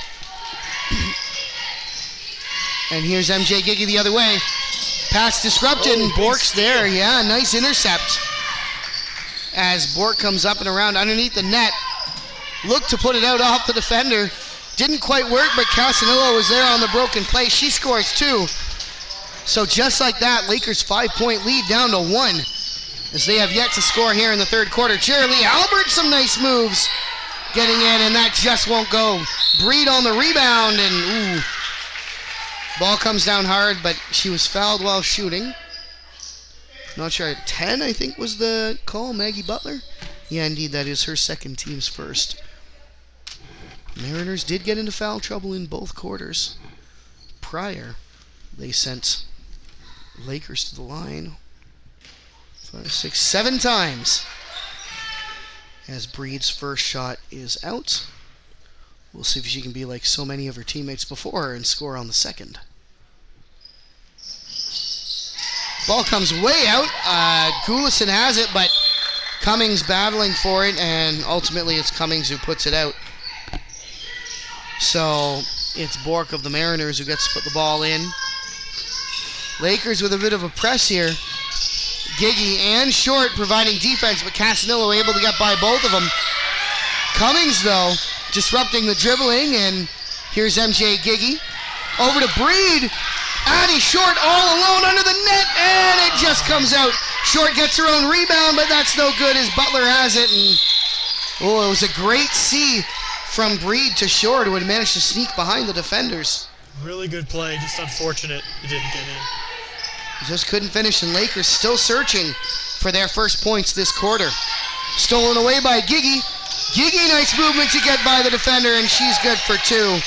And here's MJ Gigi the other way. Pass disrupted, and Bork's there. Yeah, nice intercept. As Bork comes up and around underneath the net. Looked to put it out off the defender. Didn't quite work, but Casanillo was there on the broken play. She scores 2. So just like that, Lakers 5-point lead down to 1. As they have yet to score here in the third quarter. Cheerilee Albert, some nice moves getting in, and that just won't go. Breed on the rebound, and ooh. Ball comes down hard, but she was fouled while shooting. Not sure. 10, I think, was the call. Maggie Butler. Yeah, indeed, that is her second, team's first. Mariners did get into foul trouble in both quarters. Prior, they sent Lakers to the line 5, 6, 7 times. As Breed's first shot is out. We'll see if she can be like so many of her teammates before her and score on the second. Ball comes way out. Gulison has it, but Cummings battling for it, and ultimately it's Cummings who puts it out. So it's Bork of the Mariners who gets to put the ball in. Lakers with a bit of a press here. Gigi and Short providing defense, but Casanillo able to get by both of them. Cummings, though, disrupting the dribbling, and here's MJ Gigi. Over to Breed. Addie Short all alone under the net, and it just comes out. Short gets her own rebound, but that's no good as Butler has it. And oh, it was a great see from Breed to Short, who had managed to sneak behind the defenders. Really good play, just unfortunate it didn't get in. Just couldn't finish, and Lakers still searching for their first points this quarter. Stolen away by Gigi. Gigi, nice movement to get by the defender, and she's good for 2.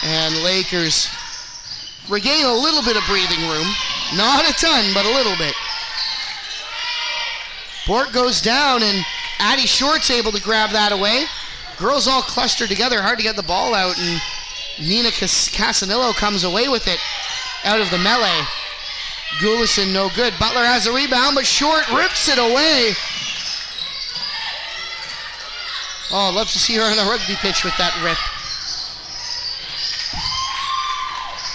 And Lakers regain a little bit of breathing room. Not a ton, but a little bit. Bork goes down, and Addie Short's able to grab that away. Girls all clustered together, hard to get the ball out, and Nina Casanillo comes away with it out of the melee. Gulison no good. Butler has a rebound, but Short rips it away. Oh, I'd love to see her on a rugby pitch with that rip.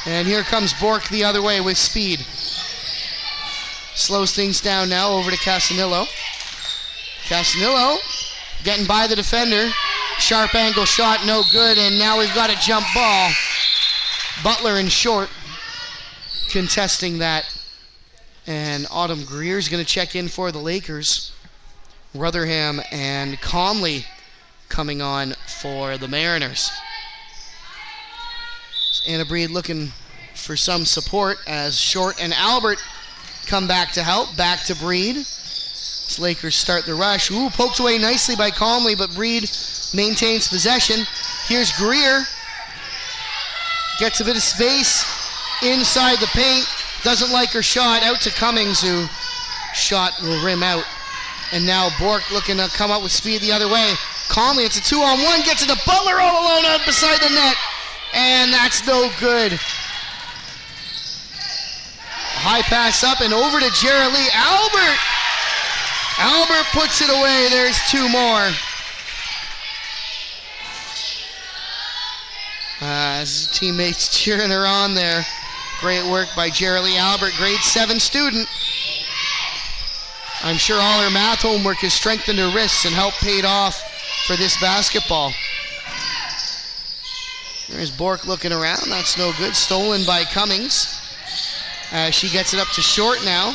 And here comes Bork the other way with speed. Slows things down now, over to Casanillo. Casanillo getting by the defender. Sharp angle shot, no good, and now we've got a jump ball. Butler and Short contesting that. And Autumn Greer's going to check in for the Lakers. Rotherham and Conley coming on for the Mariners. Anna Breed looking for some support as Short and Albert come back to help. Back to Breed. As Lakers start the rush. Ooh, poked away nicely by Conley, but Breed maintains possession. Here's Greer. Gets a bit of space inside the paint. Doesn't like her shot. Out to Cummings, who shot will rim out. And now Bork looking to come up with speed the other way. Conley, it's a 2-on-1. Gets it to Butler all alone out beside the net. And that's no good. High pass up and over to Jarrett Lee. Albert puts it away. There's two more. His teammates cheering her on there. Great work by Jarrett Lee Albert, grade 7 student. I'm sure all her math homework has strengthened her wrists and helped paid off for this basketball. There's Bork looking around. That's no good. Stolen by Cummings. She gets it up to Short now.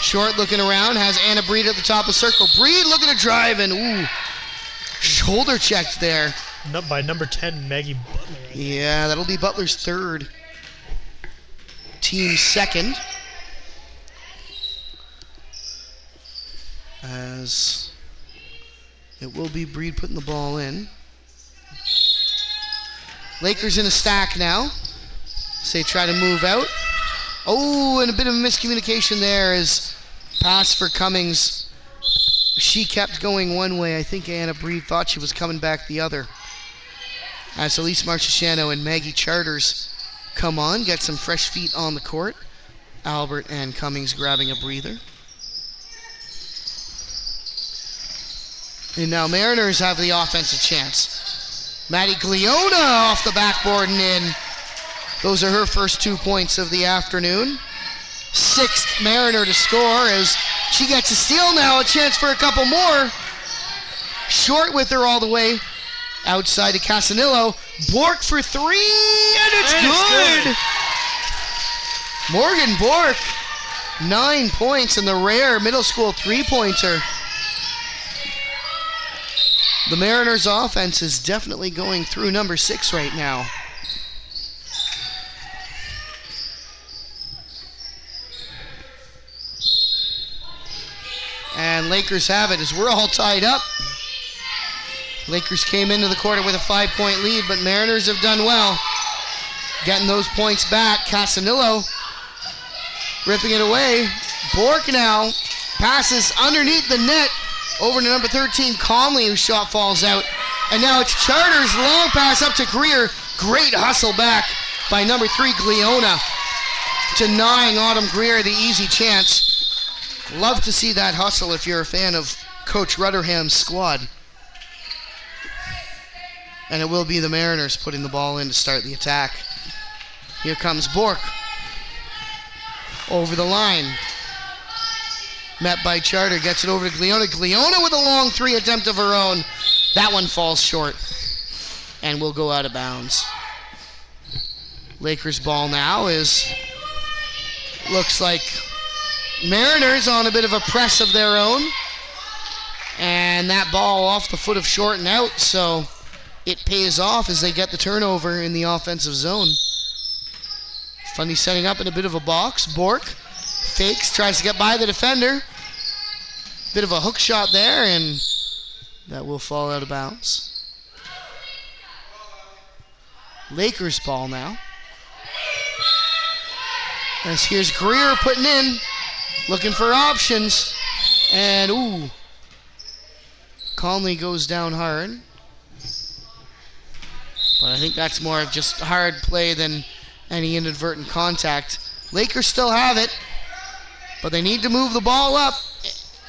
Short looking around. Has Anna Breed at the top of circle. Breed looking to drive and ooh. Shoulder checked there. By number 10, Maggie Butler. Yeah, that'll be Butler's third. Team second. As it will be Breed putting the ball in. Lakers in a stack now. So they try to move out. Oh, and a bit of a miscommunication there as pass for Cummings. She kept going one way. I think Anna Breed thought she was coming back the other. As Elise Marchesano and Maggie Charters come on, get some fresh feet on the court. Albert and Cummings grabbing a breather. And now Mariners have the offensive chance. Maddie Gliona off the backboard and in. Those are her first 2 points of the afternoon. 6th Mariner to score as she gets a steal now. A chance for a couple more. Short with her all the way outside to Casanillo. Bork for 3, and it's good. Morgan Bork, 9 points in the rare middle school 3-pointer. The Mariners' offense is definitely going through number 6 right now. And Lakers have it as we're all tied up. Lakers came into the quarter with a 5-point lead, but Mariners have done well getting those points back. Casanillo ripping it away. Bork now passes underneath the net over to number 13, Conley, whose shot falls out. And now it's Charters, long pass up to Greer. Great hustle back by number 3, Gliona, denying Autumn Greer the easy chance. Love to see that hustle if you're a fan of Coach Rutherham's squad. And it will be the Mariners putting the ball in to start the attack. Here comes Bork. Over the line. Met by Charter, gets it over to Gliona. Gliona with a long 3 attempt of her own. That one falls short and will go out of bounds. Lakers ball now looks like Mariners on a bit of a press of their own. And that ball off the foot of Short and out, so it pays off as they get the turnover in the offensive zone. Fundy setting up in a bit of a box. Bork fakes, tries to get by the defender. Bit of a hook shot there, and that will fall out of bounds. Lakers ball now. As here's Greer putting in, looking for options. And ooh, Conley goes down hard. But I think that's more of just hard play than any inadvertent contact. Lakers still have it, but they need to move the ball up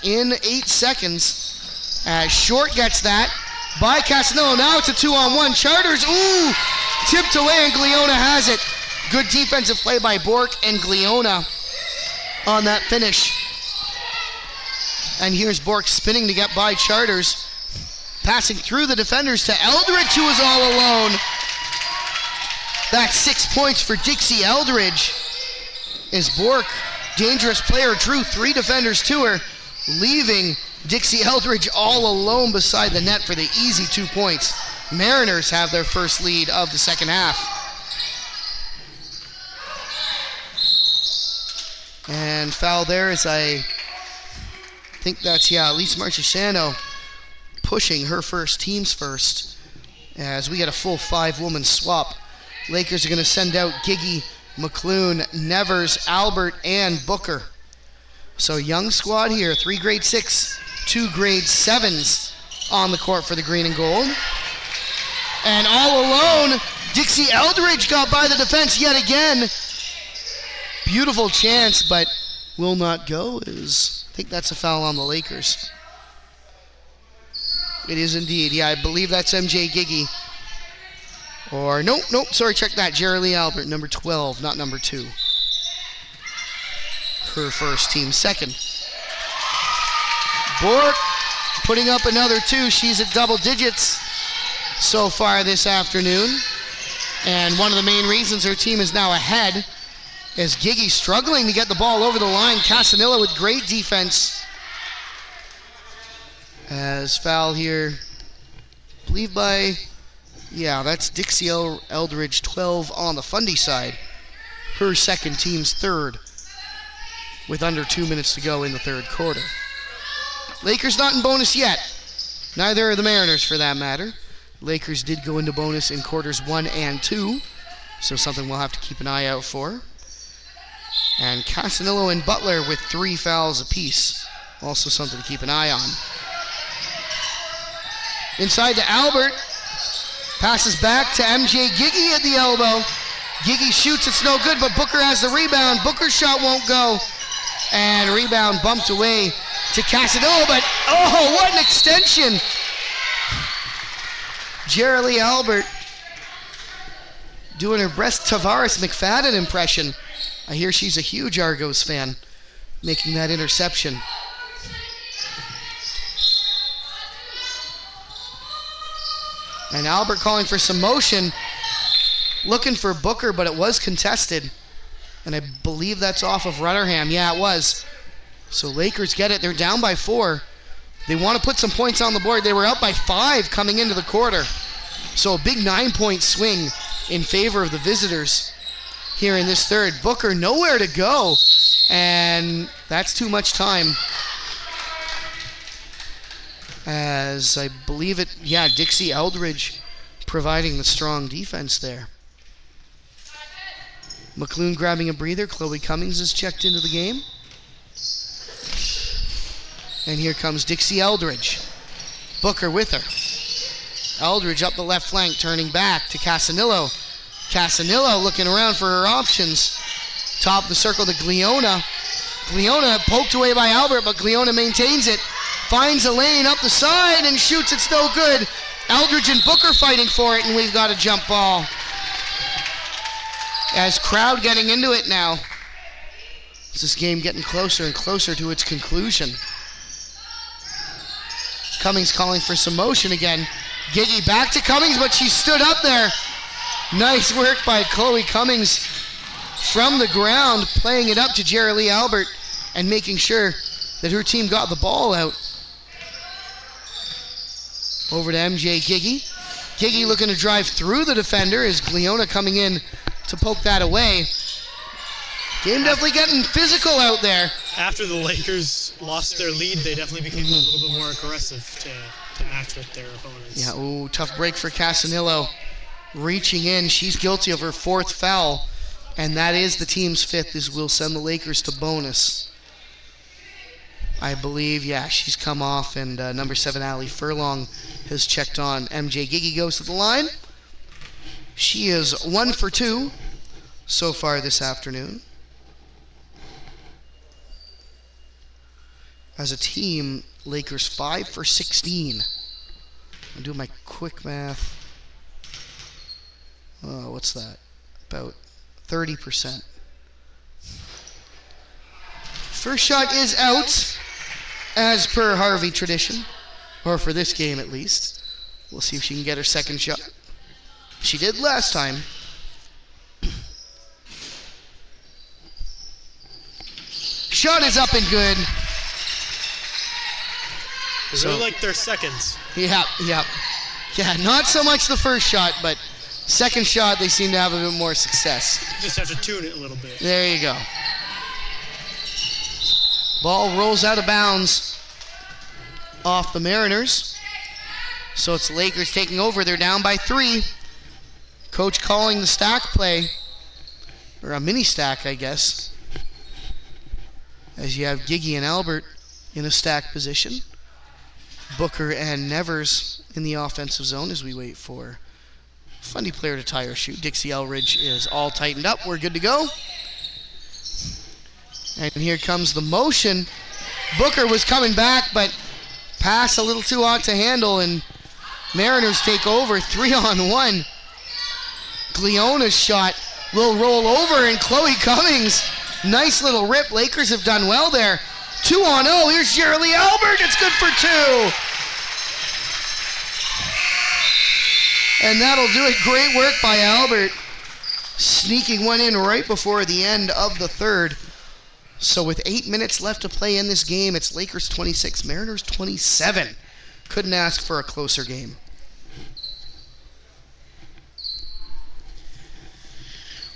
in 8 seconds. Short gets that by Casanillo. Now it's a 2-on-1. Charters, ooh, tipped away and Gliona has it. Good defensive play by Bork and Gliona on that finish. And here's Bork spinning to get by Charters. Passing through the defenders to Eldridge, who is all alone. That's 6 points for Dixie Eldridge. As Bork, dangerous player, drew 3 defenders to her, leaving Dixie Eldridge all alone beside the net for the easy 2 points. Mariners have their first lead of the second half. And foul there as I think that's, Elise Marchesano pushing her first, team's first, as we get a full 5-woman swap. Lakers are going to send out Giggy, McClune, Nevers, Albert, and Booker. So young squad here, 3 grade 6, 2 grade 7s on the court for the green and gold. And all alone, Dixie Eldridge got by the defense yet again. Beautiful chance, but will not go. I think that's a foul on the Lakers. It is indeed. I believe that's MJ Giggy. Or, nope, sorry, check that. Jerry Albert, number 12, not number 2. Her first, team second. Bork putting up another 2. She's at double digits so far this afternoon. And one of the main reasons her team is now ahead is Giggy struggling to get the ball over the line. Casanilla with great defense. As foul here, I believe by, that's Dixie Eldridge, 12 on the Fundy side. Her second, team's third, with under 2 minutes to go in the third quarter. Lakers not in bonus yet. Neither are the Mariners for that matter. Lakers did go into bonus in quarters 1 and 2, so something we'll have to keep an eye out for. And Casanillo and Butler with 3 fouls apiece. Also something to keep an eye on. Inside to Albert. Passes back to MJ Giggy at the elbow. Giggy shoots, it's no good, but Booker has the rebound. Booker's shot won't go. And rebound bumped away to Casanillo, but what an extension. Jerry Albert doing her best Tavares McFadden impression. I hear she's a huge Argos fan, making that interception. And Albert calling for some motion, looking for Booker, but it was contested. And I believe that's off of Rutherham. Yeah, it was. So Lakers get it. They're down by 4. They want to put some points on the board. They were up by 5 coming into the quarter. So a big 9-point swing in favor of the visitors here in this third. Booker nowhere to go, and that's too much time. As I believe it, Dixie Eldridge providing the strong defense there. McClune grabbing a breather. Chloe Cummings is checked into the game. And here comes Dixie Eldridge. Booker with her. Eldridge up the left flank, turning back to Casanillo. Casanillo looking around for her options. Top of the circle to Gliona. Gliona poked away by Albert, but Gliona maintains it. Finds a lane up the side and shoots. It's no good. Eldridge and Booker fighting for it, and we've got a jump ball. As crowd getting into it now. Is this game getting closer and closer to its conclusion? Cummings calling for some motion again. Giggy back to Cummings, but she stood up there. Nice work by Chloe Cummings from the ground, playing it up to Jerry Lee Albert and making sure that her team got the ball out. Over to MJ Giggy. Giggy looking to drive through the defender as Gliona coming in to poke that away. Game definitely getting physical out there. After the Lakers lost their lead, they definitely became a little bit more aggressive to match with their opponents. Tough break for Casanillo. Reaching in, she's guilty of her 4th foul, and that is the team's 5th, as we'll send the Lakers to bonus. I believe, she's come off, and number 7, Allie Furlong, has checked on. MJ Giggy goes to the line. She is 1 for 2 so far this afternoon. As a team, Lakers 5 for 16. I'll do my quick math. What's that? About 30%. First shot is out, as per Harvey tradition, or for this game at least. We'll see if she can get her second shot. She did last time. Shot is up and good. They really like their seconds. Yeah, not so much the first shot, but second shot they seem to have a bit more success. You just have to tune it a little bit. There you go. Ball rolls out of bounds off the Mariners. So it's Lakers taking over. They're down by 3. Coach calling the stack play, or a mini stack, I guess, as you have Giggy and Albert in a stack position. Booker and Nevers in the offensive zone as we wait for Fundy player to tie or shoot. Dixie Elridge is all tightened up. We're good to go. And here comes the motion. Booker was coming back, but pass a little too hot to handle, and Mariners take over 3-on-1. Gleona's shot will roll over, and Chloe Cummings, nice little rip. Lakers have done well there. 2-on-0. Here's Shirley Albert. It's good for 2. And that'll do it. Great work by Albert, sneaking one in right before the end of the third. So with 8 minutes left to play in this game, it's Lakers 26, Mariners 27. Couldn't ask for a closer game.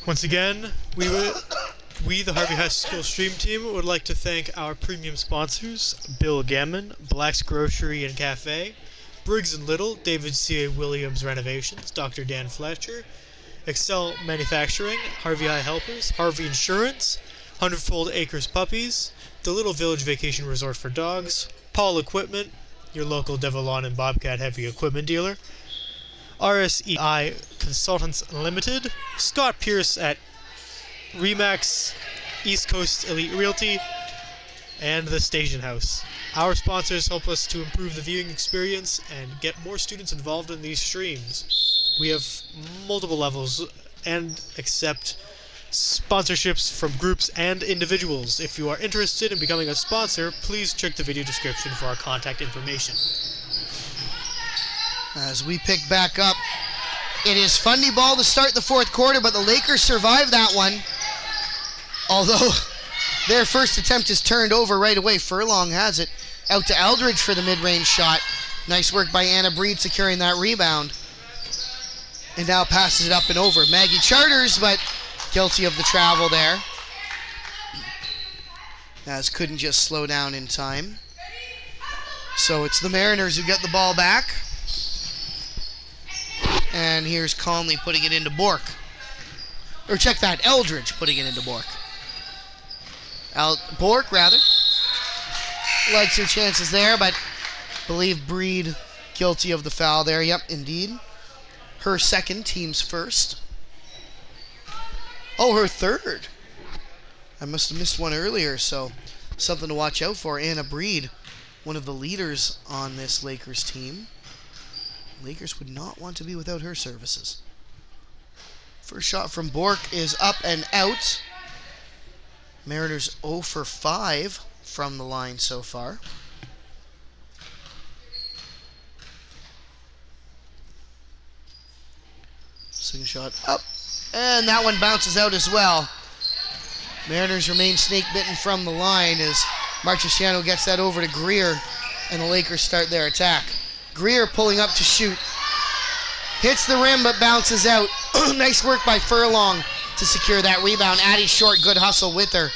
Once again, we, the Harvey High School Stream Team, would like to thank our premium sponsors, Bill Gammon, Black's Grocery and Café, Briggs and Little, David C.A. Williams Renovations, Dr. Dan Fletcher, Excel Manufacturing, Harvey High Helpers, Harvey Insurance, Hundredfold Acres Puppies, the Little Village Vacation Resort for Dogs, Paul Equipment, your local Devilon and Bobcat heavy equipment dealer, RSEI Consultants Ltd, Scott Pierce at Remax, East Coast Elite Realty, and the Station House. Our sponsors help us to improve the viewing experience and get more students involved in these streams. We have multiple levels and accept sponsorships from groups and individuals. If you are interested in becoming a sponsor, please check the video description for our contact information. As we pick back up, it is Fundy ball to start the fourth quarter, but the Lakers survive that one. Although their first attempt is turned over right away. Furlong has it out to Eldridge for the mid-range shot. Nice work by Anna Breed securing that rebound. And now passes it up and over. Maggie Charters, but guilty of the travel there, as couldn't just slow down in time. So it's the Mariners who get the ball back. And here's Conley putting it into Bork. Or check that, Eldridge putting it into Bork. Bork, rather. Likes her chances there, but believe Breed guilty of the foul there. Yep, indeed. Her second, team's first. Oh, her third. I must have missed one earlier, so something to watch out for. Anna Breed, one of the leaders on this Lakers team. Lakers would not want to be without her services. First shot from Bork is up and out. Mariners 0 for 5 from the line so far. Second shot up, and that one bounces out as well. Mariners remain snake-bitten from the line as Marchesano gets that over to Greer, and the Lakers start their attack. Greer pulling up to shoot. Hits the rim but bounces out. Nice work by Furlong to secure that rebound. Addie Short, good hustle with her.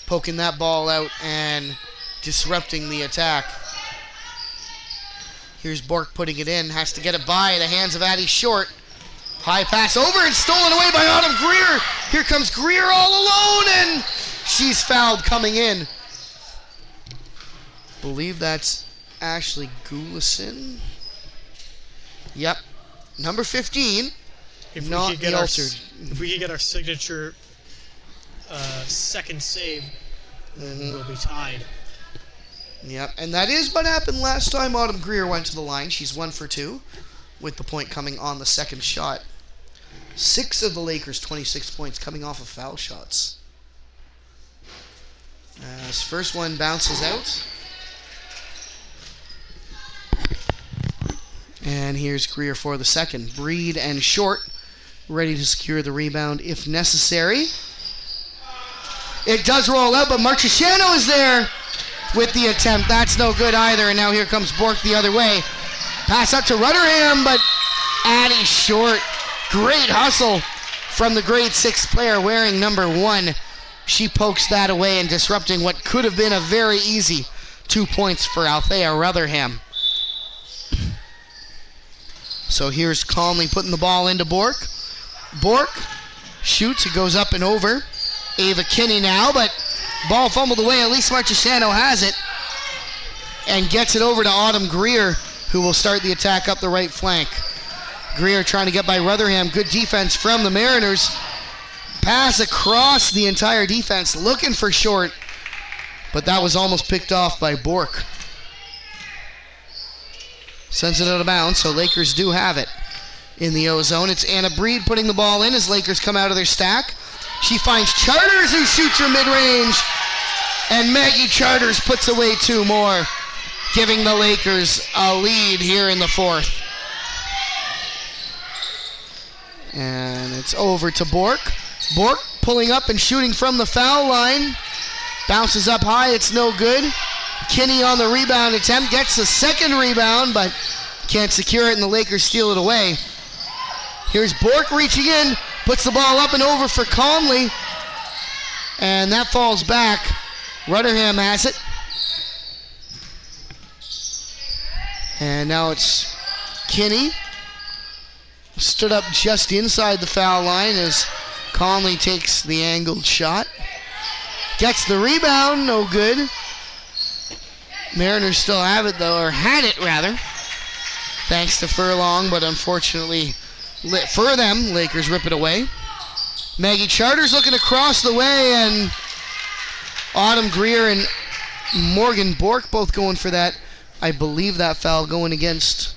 Poking that ball out and disrupting the attack. Here's Bork putting it in. Has to get it by the hands of Addie Short. High pass over and stolen away by Autumn Greer. Here comes Greer all alone, and she's fouled coming in. Believe that's Ashley Goulison. Yep. Number 15. If not we could get the our, altered. if we could get our signature second save, then we'll be tied. Yep, and that is what happened last time Autumn Greer went to the line. She's 1 for 2, with the point coming on the second shot. 6 of the Lakers' 26 points coming off of foul shots. As first one bounces out. And here's Greer for the second. Breed and Short ready to secure the rebound if necessary. It does roll out, but Marchesano is there with the attempt. That's no good either. And now here comes Bork the other way. Pass up to Rutherham, but Addie short. Great hustle from the grade 6 player wearing number 1. She pokes that away and disrupting what could have been a very easy 2 points for Althea Rutherham. So here's Conley putting the ball into Bork. Bork shoots, it goes up and over. Ava Kinney now, but ball fumbled away. Elise Marchesano has it and gets it over to Autumn Greer, who will start the attack up the right flank. Greer trying to get by Rutherham. Good defense from the Mariners. Pass across the entire defense, looking for short, but that was almost picked off by Bork. Sends it out of bounds, so Lakers do have it in the O-zone. It's Anna Breed putting the ball in as Lakers come out of their stack. She finds Charters, who shoots her mid-range, and Maggie Charters puts away 2 more, giving the Lakers a lead here in the 4th. And it's over to Bork. Bork pulling up and shooting from the foul line. Bounces up high, it's no good. Kinney on the rebound attempt, gets the second rebound, but can't secure it, and the Lakers steal it away. Here's Bork reaching in, puts the ball up and over for Conley, and that falls back. Rutherham has it. And now it's Kinney. Stood up just inside the foul line as Conley takes the angled shot. Gets the rebound, no good. Mariners still have it though, or had it rather, thanks to Furlong, but unfortunately for them, Lakers rip it away. Maggie Charters looking across the way, and Autumn Greer and Morgan Bork both going for that. I believe that foul going against,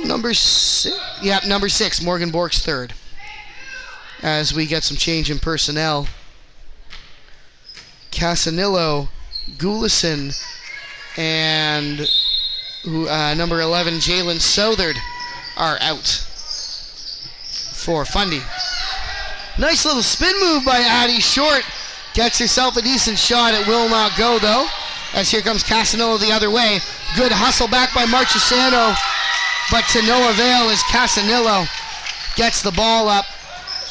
number 6. Yeah, number 6, Morgan Bork's third. As we get some change in personnel. Casanillo, Goulison, and number 11, Jalen Southard are out for Fundy. Nice little spin move by Addie Short. Gets herself a decent shot. It will not go, though, as here comes Casanillo the other way. Good hustle back by Marchesano, but to no avail as Casanillo gets the ball up.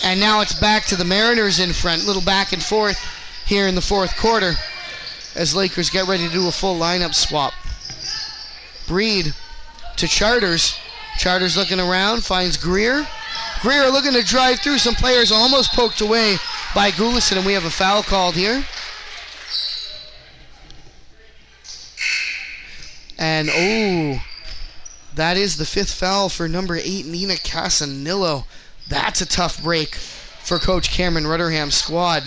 And now it's back to the Mariners in front. Little back and forth here in the 4th quarter as Lakers get ready to do a full lineup swap. Breed to Charters. Charters looking around, finds Greer. Greer looking to drive through some players, almost poked away by Goulison, and we have a foul called here. And that is the 5th foul for number 8, Nina Casanillo. That's a tough break for Coach Cameron Rutherham's squad.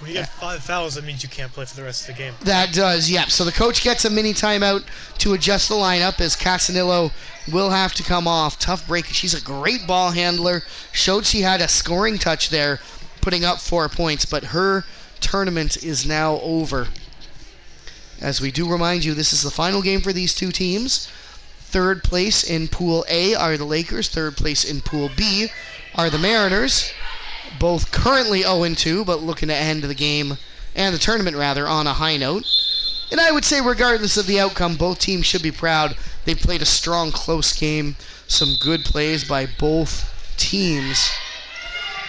When you get 5 fouls, that means you can't play for the rest of the game. That does, yeah. So the coach gets a mini timeout to adjust the lineup as Casanillo will have to come off. Tough break. She's a great ball handler. Showed she had a scoring touch there, putting up 4 points, but her tournament is now over. As we do remind you, this is the final game for these two teams. 3rd place in Pool A are the Lakers. 3rd place in Pool B are the Mariners. Both currently 0-2, but looking to end the game, and the tournament rather, on a high note. And I would say regardless of the outcome, both teams should be proud. They played a strong, close game. Some good plays by both teams.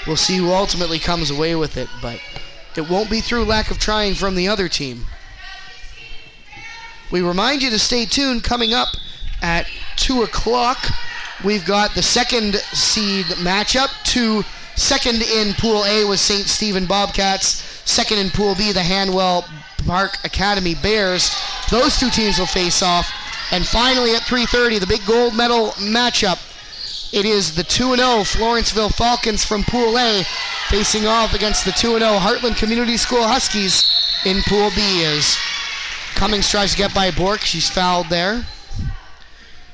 We'll see who ultimately comes away with it, but it won't be through lack of trying from the other team. We remind you to stay tuned. Coming up at 2 o'clock, we've got the 2nd seed matchup. 2nd in Pool A was St. Stephen Bobcats. 2nd in Pool B, the Hanwell Park Academy Bears. Those two teams will face off. And finally at 3:30, the big gold medal matchup. It is the 2-0 Florenceville Falcons from Pool A facing off against the 2-0 Heartland Community School Huskies in Pool B. As Cummings tries to get by Bork. She's fouled there.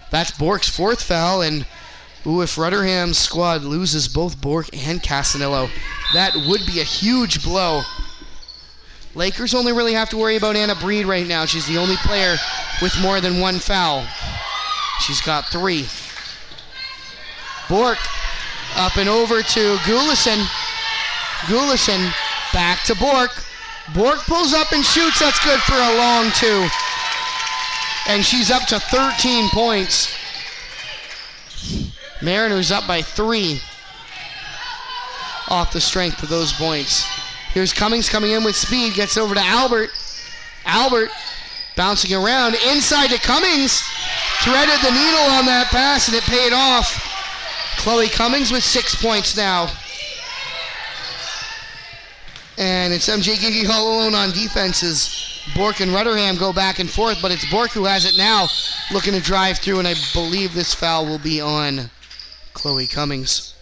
That's Bork's 4th foul, and if Rutherham's squad loses both Bork and Casanillo, that would be a huge blow. Lakers only really have to worry about Anna Breed right now. She's the only player with more than 1 foul. She's got 3. Bork up and over to Goulison. Goulison back to Bork. Bork pulls up and shoots. That's good for a long two. And she's up to 13 points. Mariners up by 3 off the strength of those points. Here's Cummings coming in with speed. Gets over to Albert. Albert bouncing around. Inside to Cummings. Threaded the needle on that pass and it paid off. Chloe Cummings with 6 points now. And it's MJ Gigi all alone on defenses. Bork and Rutherham go back and forth, but it's Bork who has it now, looking to drive through, and I believe this foul will be on Chloe Cummings.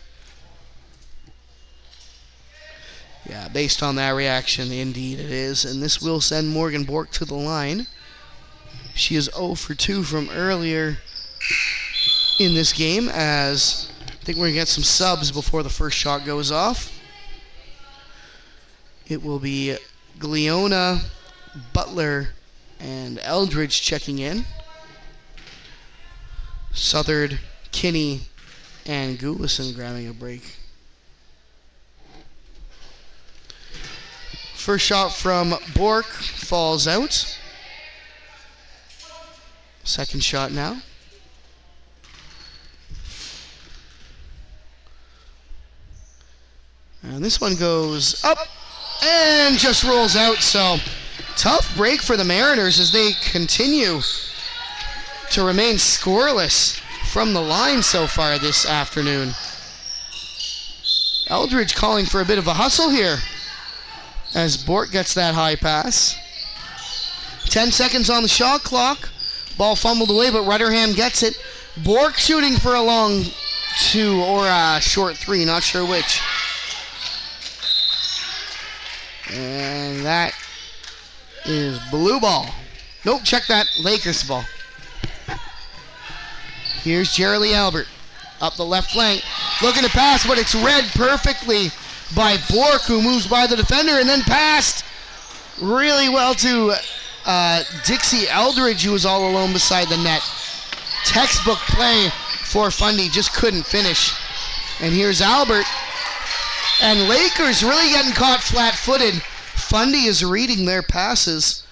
Yeah, based on that reaction, indeed it is. And this will send Morgan Bork to the line. She is 0 for 2 from earlier in this game, as I think we're going to get some subs before the first shot goes off. It will be Gliona, Butler, and Eldridge checking in. Southard, Kinney, and Gulison grabbing a break. First shot from Bork falls out. Second shot now. And this one goes up and just rolls out. So tough break for the Mariners as they continue to remain scoreless from the line so far this afternoon. Eldridge calling for a bit of a hustle here as Bork gets that high pass. 10 seconds on the shot clock. Ball fumbled away, but Rutherham gets it. Bork shooting for a long 2 or a short 3, not sure which. And that is blue ball. Nope, check that. Lakers ball. Here's Jerry Albert up the left flank. Looking to pass, but it's read perfectly by Bork, who moves by the defender and then passed really well to Dixie Eldridge, who was all alone beside the net. Textbook play for Fundy, just couldn't finish. And here's Albert. And Lakers really getting caught flat-footed. Fundy is reading their passes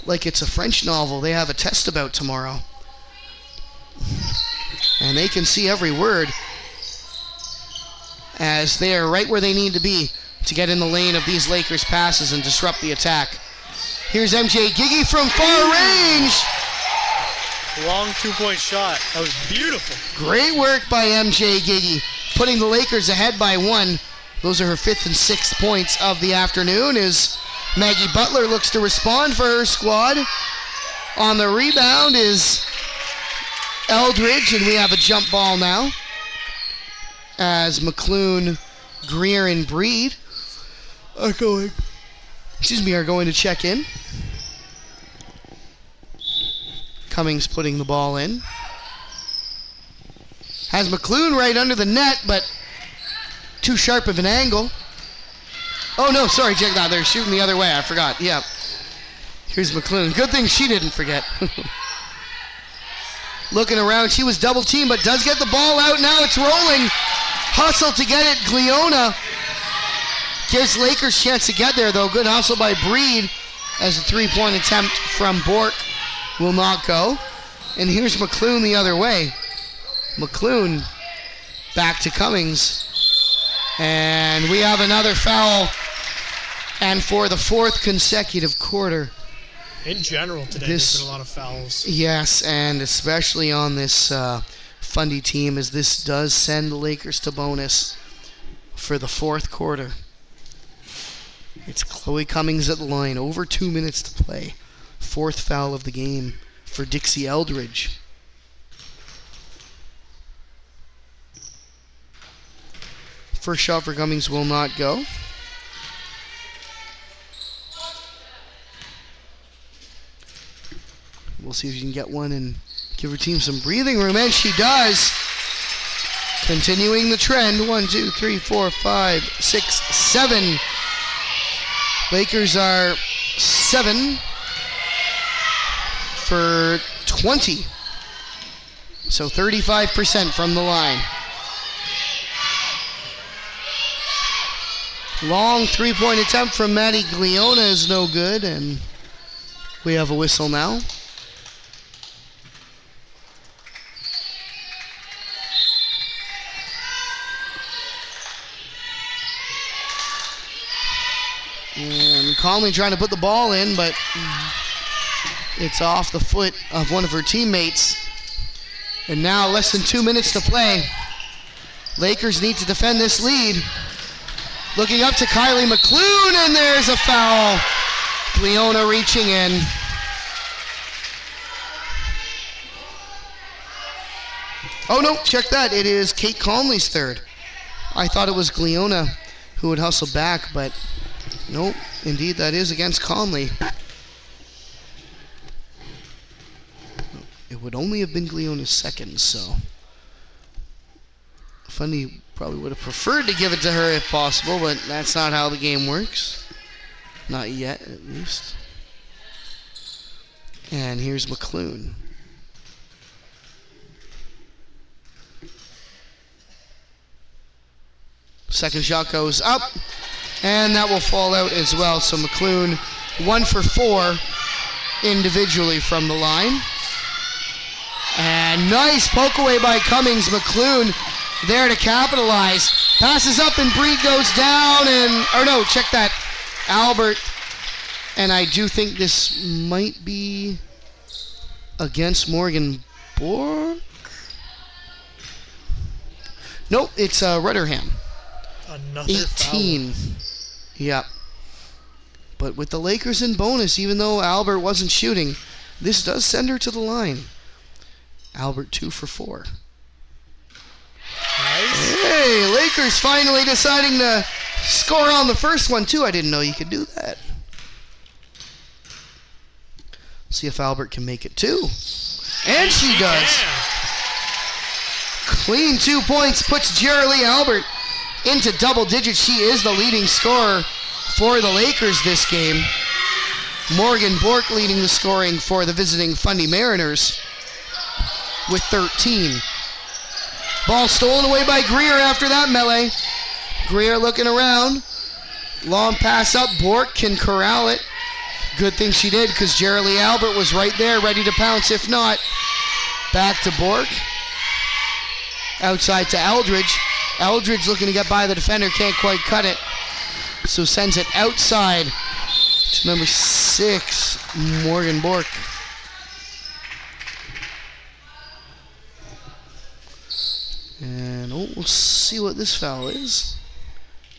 like it's a French novel they have a test about tomorrow. And they can see every word as they are right where they need to be to get in the lane of these Lakers passes and disrupt the attack. Here's MJ Gigi from far range. Long 2-point shot. That was beautiful. Great work by MJ Gigi, putting the Lakers ahead by 1. Those are her 5th and 6th points of the afternoon as Maggie Butler looks to respond for her squad. On the rebound is Eldridge, and we have a jump ball now as McClune, Greer, and Breed are going to check in. Cummings putting the ball in. Has McClune right under the net, but too sharp of an angle. Oh no, sorry, check that. They're shooting the other way. I forgot. Yeah. Here's McClune. Good thing she didn't forget. Looking around, she was double teamed, but does get the ball out. Now it's rolling. Hustle to get it. Gliona gives Lakers chance to get there, though. Good hustle by Breed as a 3-point attempt from Bork will not go. And here's McClune the other way. McClune back to Cummings. And we have another foul. And for the 4th consecutive quarter. In general today, there's been a lot of fouls. Yes, and especially on this Fundy team, as this does send the Lakers to bonus for the 4th quarter. It's Chloe Cummings at the line. Over 2 minutes to play. 4th foul of the game for Dixie Eldridge. First shot for Cummings will not go. We'll see if she can get one and give her team some breathing room, and she does. Continuing the trend. 1, 2, 3, 4, 5, 6, 7. Lakers are 7 for 20. So 35% from the line. Long three-point attempt from Maddie Gliona is no good, and we have a whistle now. And Conley trying to put the ball in, but it's off the foot of one of her teammates. And now less than 2 minutes to play. Lakers need to defend this lead. Looking up to Kylie McClune, and there's a foul. Leona reaching in. Oh no, check that. It is Kate Conley's third. I thought it was Gliona who would hustle back, but nope, indeed that is against Conley. It would only have been Gleona's second, so Fundy probably would have preferred to give it to her if possible, but that's not how the game works. Not yet, at least. And here's McClune. Second shot goes up, and that will fall out as well. So McClune 1 for 4 individually from the line. And nice poke away by Cummings. McClune there to capitalize. Passes up and Breed goes down, and, or no, check that. Albert, and I do think this might be against Morgan Bork. Nope, it's Rutherham. Another 18. foul. Yep. But with the Lakers in bonus, even though Albert wasn't shooting, this does send her to the line. Albert 2 for 4. Nice. Hey, Lakers finally deciding to score on the first one too. I didn't know you could do that. See if Albert can make it too. And she does. Yeah. Clean 2 points puts Jerry Albert into double digits. She is the leading scorer for the Lakers this game. Morgan Bork leading the scoring for the visiting Fundy Mariners with 13. Ball stolen away by Greer after that melee. Greer looking around. Long pass up. Bork can corral it. Good thing she did, because Jerry Albert was right there ready to pounce if not. Back to Bork. Outside to Eldridge. Eldridge looking to get by the defender. Can't quite cut it. So sends it outside to number 6, Morgan Bork. And we'll see what this foul is.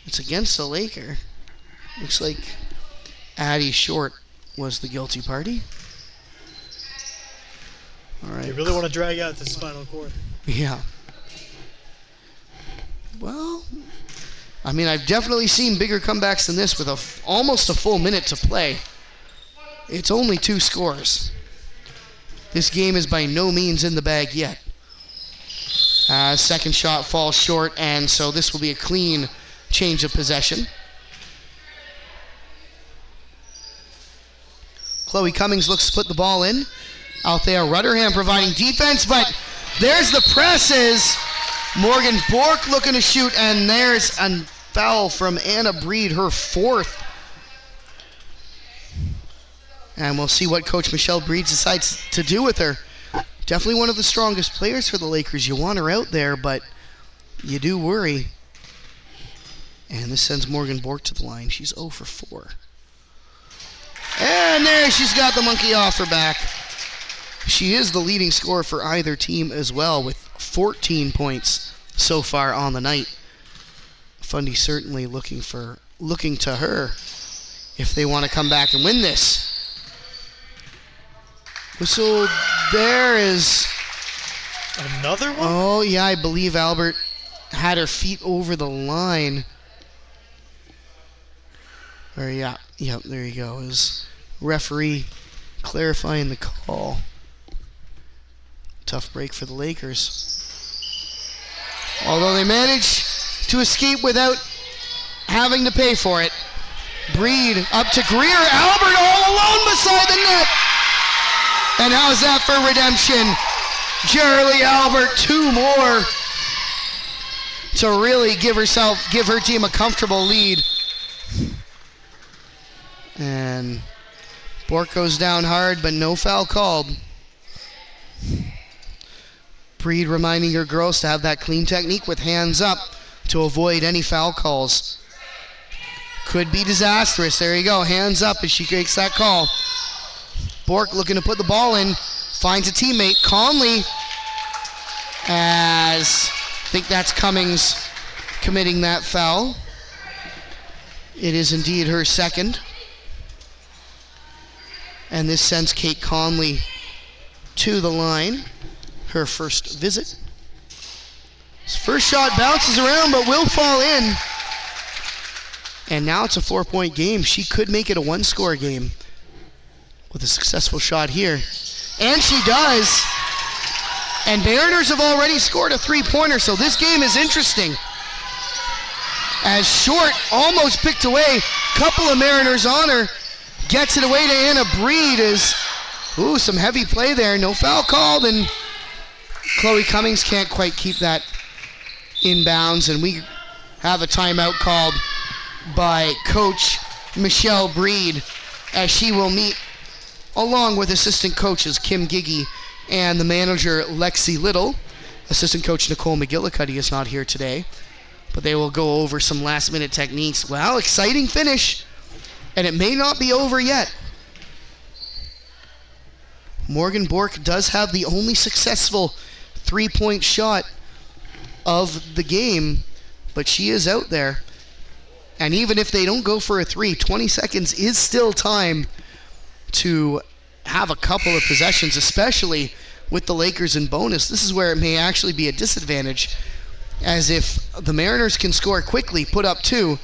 It's against the Laker. Looks like Addie Short was the guilty party. All right. You really want to drag out this final quarter. Yeah. Well, I mean, I've definitely seen bigger comebacks than this with almost a full minute to play. It's only 2 scores. This game is by no means in the bag yet. Second shot falls short, and so this will be a clean change of possession. Chloe Cummings looks to put the ball in. Out there, Rutherham providing defense, but there's the presses. Morgan Bork looking to shoot, and there's a foul from Anna Breed, her 4th. And we'll see what Coach Michelle Breed decides to do with her. Definitely one of the strongest players for the Lakers. You want her out there, but you do worry. And this sends Morgan Bork to the line. She's 0 for 4. And there, she's got the monkey off her back. She is the leading scorer for either team as well, with 14 points so far on the night. Fundy certainly looking to her if they want to come back and win this. Whistle there is Another one? Oh, yeah, I believe Albert had her feet over the line. Or, yeah, there you go. Is referee clarifying the call. Tough break for the Lakers. Although they managed to escape without having to pay for it. Breed up to Greer. Albert all alone beside the net. And how's that for redemption? Jerry Albert, 2 more to really give her team a comfortable lead And Bork goes down hard, but no foul called. Breed reminding her girls to have that clean technique with hands up to avoid any foul calls. Could be disastrous. There you go. Hands up as she makes that call. Bork looking to put the ball in. Finds a teammate. Conley, as I think that's Cummings committing that foul. It is indeed her second. And this sends Kate Conley to the line. Her first visit. His first shot bounces around but will fall in. And now it's a 4-point game. She could make it a 1-score game with a successful shot here. And she does. And Mariners have already scored a 3-pointer, so this game is interesting. As Short almost picked away. Couple of Mariners on her. Gets it away to Anna Breed. Some heavy play there. No foul called, and Chloe Cummings can't quite keep that in bounds, and we have a timeout called by Coach Michelle Breed, as she will meet along with assistant coaches Kim Giggy and the manager Lexi Little. Assistant coach Nicole McGillicuddy is not here today, but they will go over some last-minute techniques. Well, exciting finish, and it may not be over yet. Morgan Bork does have the only successful 3-point shot of the game, but she is out there. And even if they don't go for a 3, 20 seconds is still time to have a couple of possessions, especially with the Lakers in bonus. This is where it may actually be a disadvantage, as if the Mariners can score quickly, put up 2,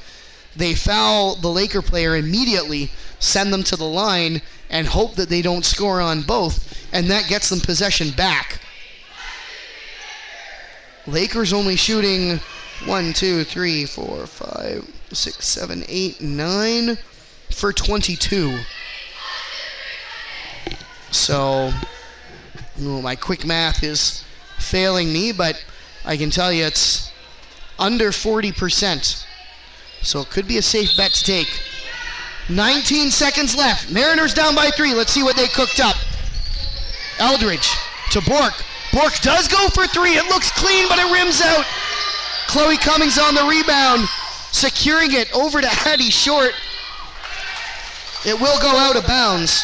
they foul the Laker player immediately, send them to the line, and hope that they don't score on both, and that gets them possession back. Lakers only shooting 1, 2, 3, 4, 5, 6, 7, 8, 9 for 22. So, my quick math is failing me, but I can tell you it's under 40%. So it could be a safe bet to take. 19 seconds left. Mariners down by 3. Let's see what they cooked up. Eldridge to Bork. Bork does go for 3. It looks clean, but it rims out. Chloe Cummings on the rebound, securing it over to Addie Short. It will go out of bounds.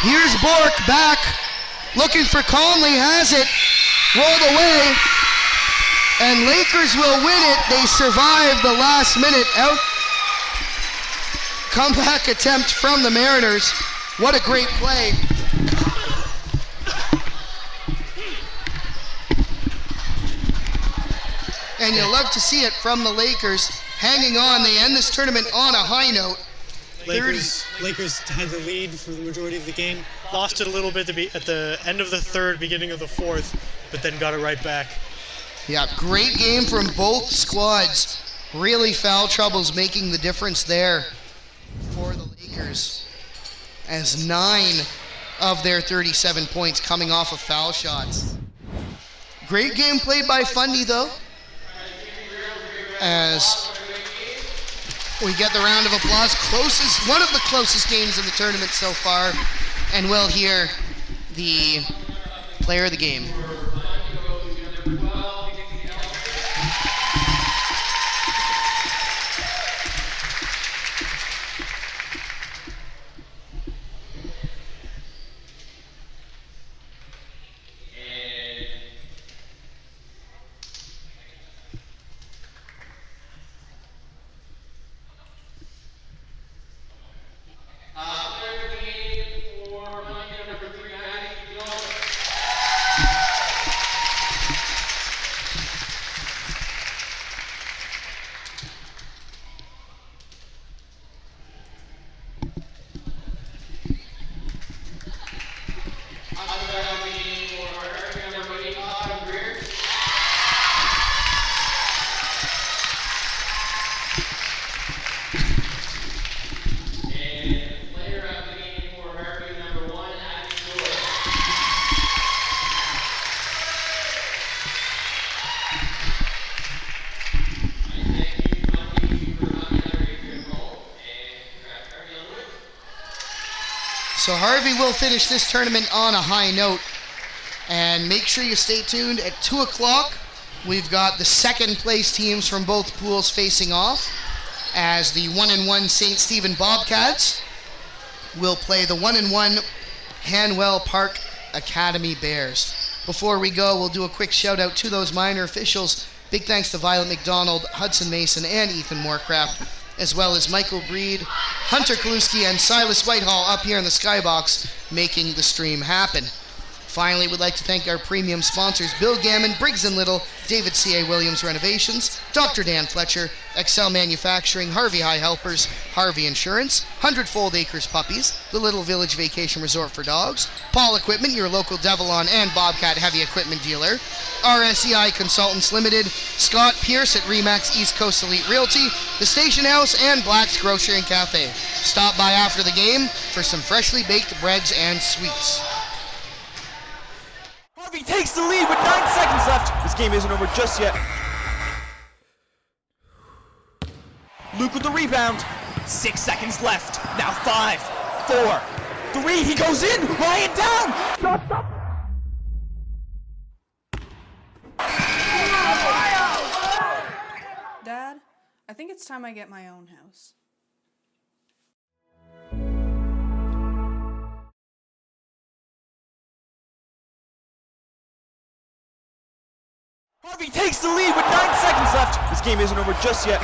Here's Bork back, looking for Conley, has it, rolled away, and Lakers will win it. They survive the last minute out. Comeback attempt from the Mariners. What a great play. And you'll love to see it from the Lakers hanging on. They end this tournament on a high note. Lakers had the lead for the majority of the game. Lost it a little bit at the end of the third, beginning of the fourth, but then got it right back. Yeah, great game from both squads. Really foul troubles making the difference there for the Lakers, as 9 of their 37 points coming off of foul shots. Great game played by Fundy, though, as we get the round of applause. One of the closest games in the tournament so far, and we'll hear the player of the game. So Harvey will finish this tournament on a high note. And make sure you stay tuned at 2 o'clock. We've got the second place teams from both pools facing off as the 1-1 St. Stephen Bobcats will play the 1-1 Hanwell Park Academy Bears. Before we go, we'll do a quick shout out to those minor officials. Big thanks to Violet McDonald, Hudson Mason, and Ethan Moorcraft, as well as Michael Breed, Hunter Kaluski, and Silas Whitehall up here in the skybox making the stream happen. Finally, we'd like to thank our premium sponsors, Bill Gammon, Briggs and Little, David C.A. Williams Renovations, Dr. Dan Fletcher, Excel Manufacturing, Harvey High Helpers, Harvey Insurance, Hundredfold Acres Puppies, the Little Village Vacation Resort for Dogs, Paul Equipment, your local Devilon and Bobcat heavy equipment dealer, RSEI Consultants Ltd, Scott Pierce at Remax East Coast Elite Realty, the Station House, and Black's Grocery and Café. Stop by after the game for some freshly baked breads and sweets. Harvey takes the lead with 9 seconds left. This game isn't over just yet. Luke with the rebound. 6 seconds left. Now 5, 4, 3. He goes in. Ryan down. Shot up. Dad, I think it's time I get my own house. Harvey takes the lead with 9 seconds left. This game isn't over just yet.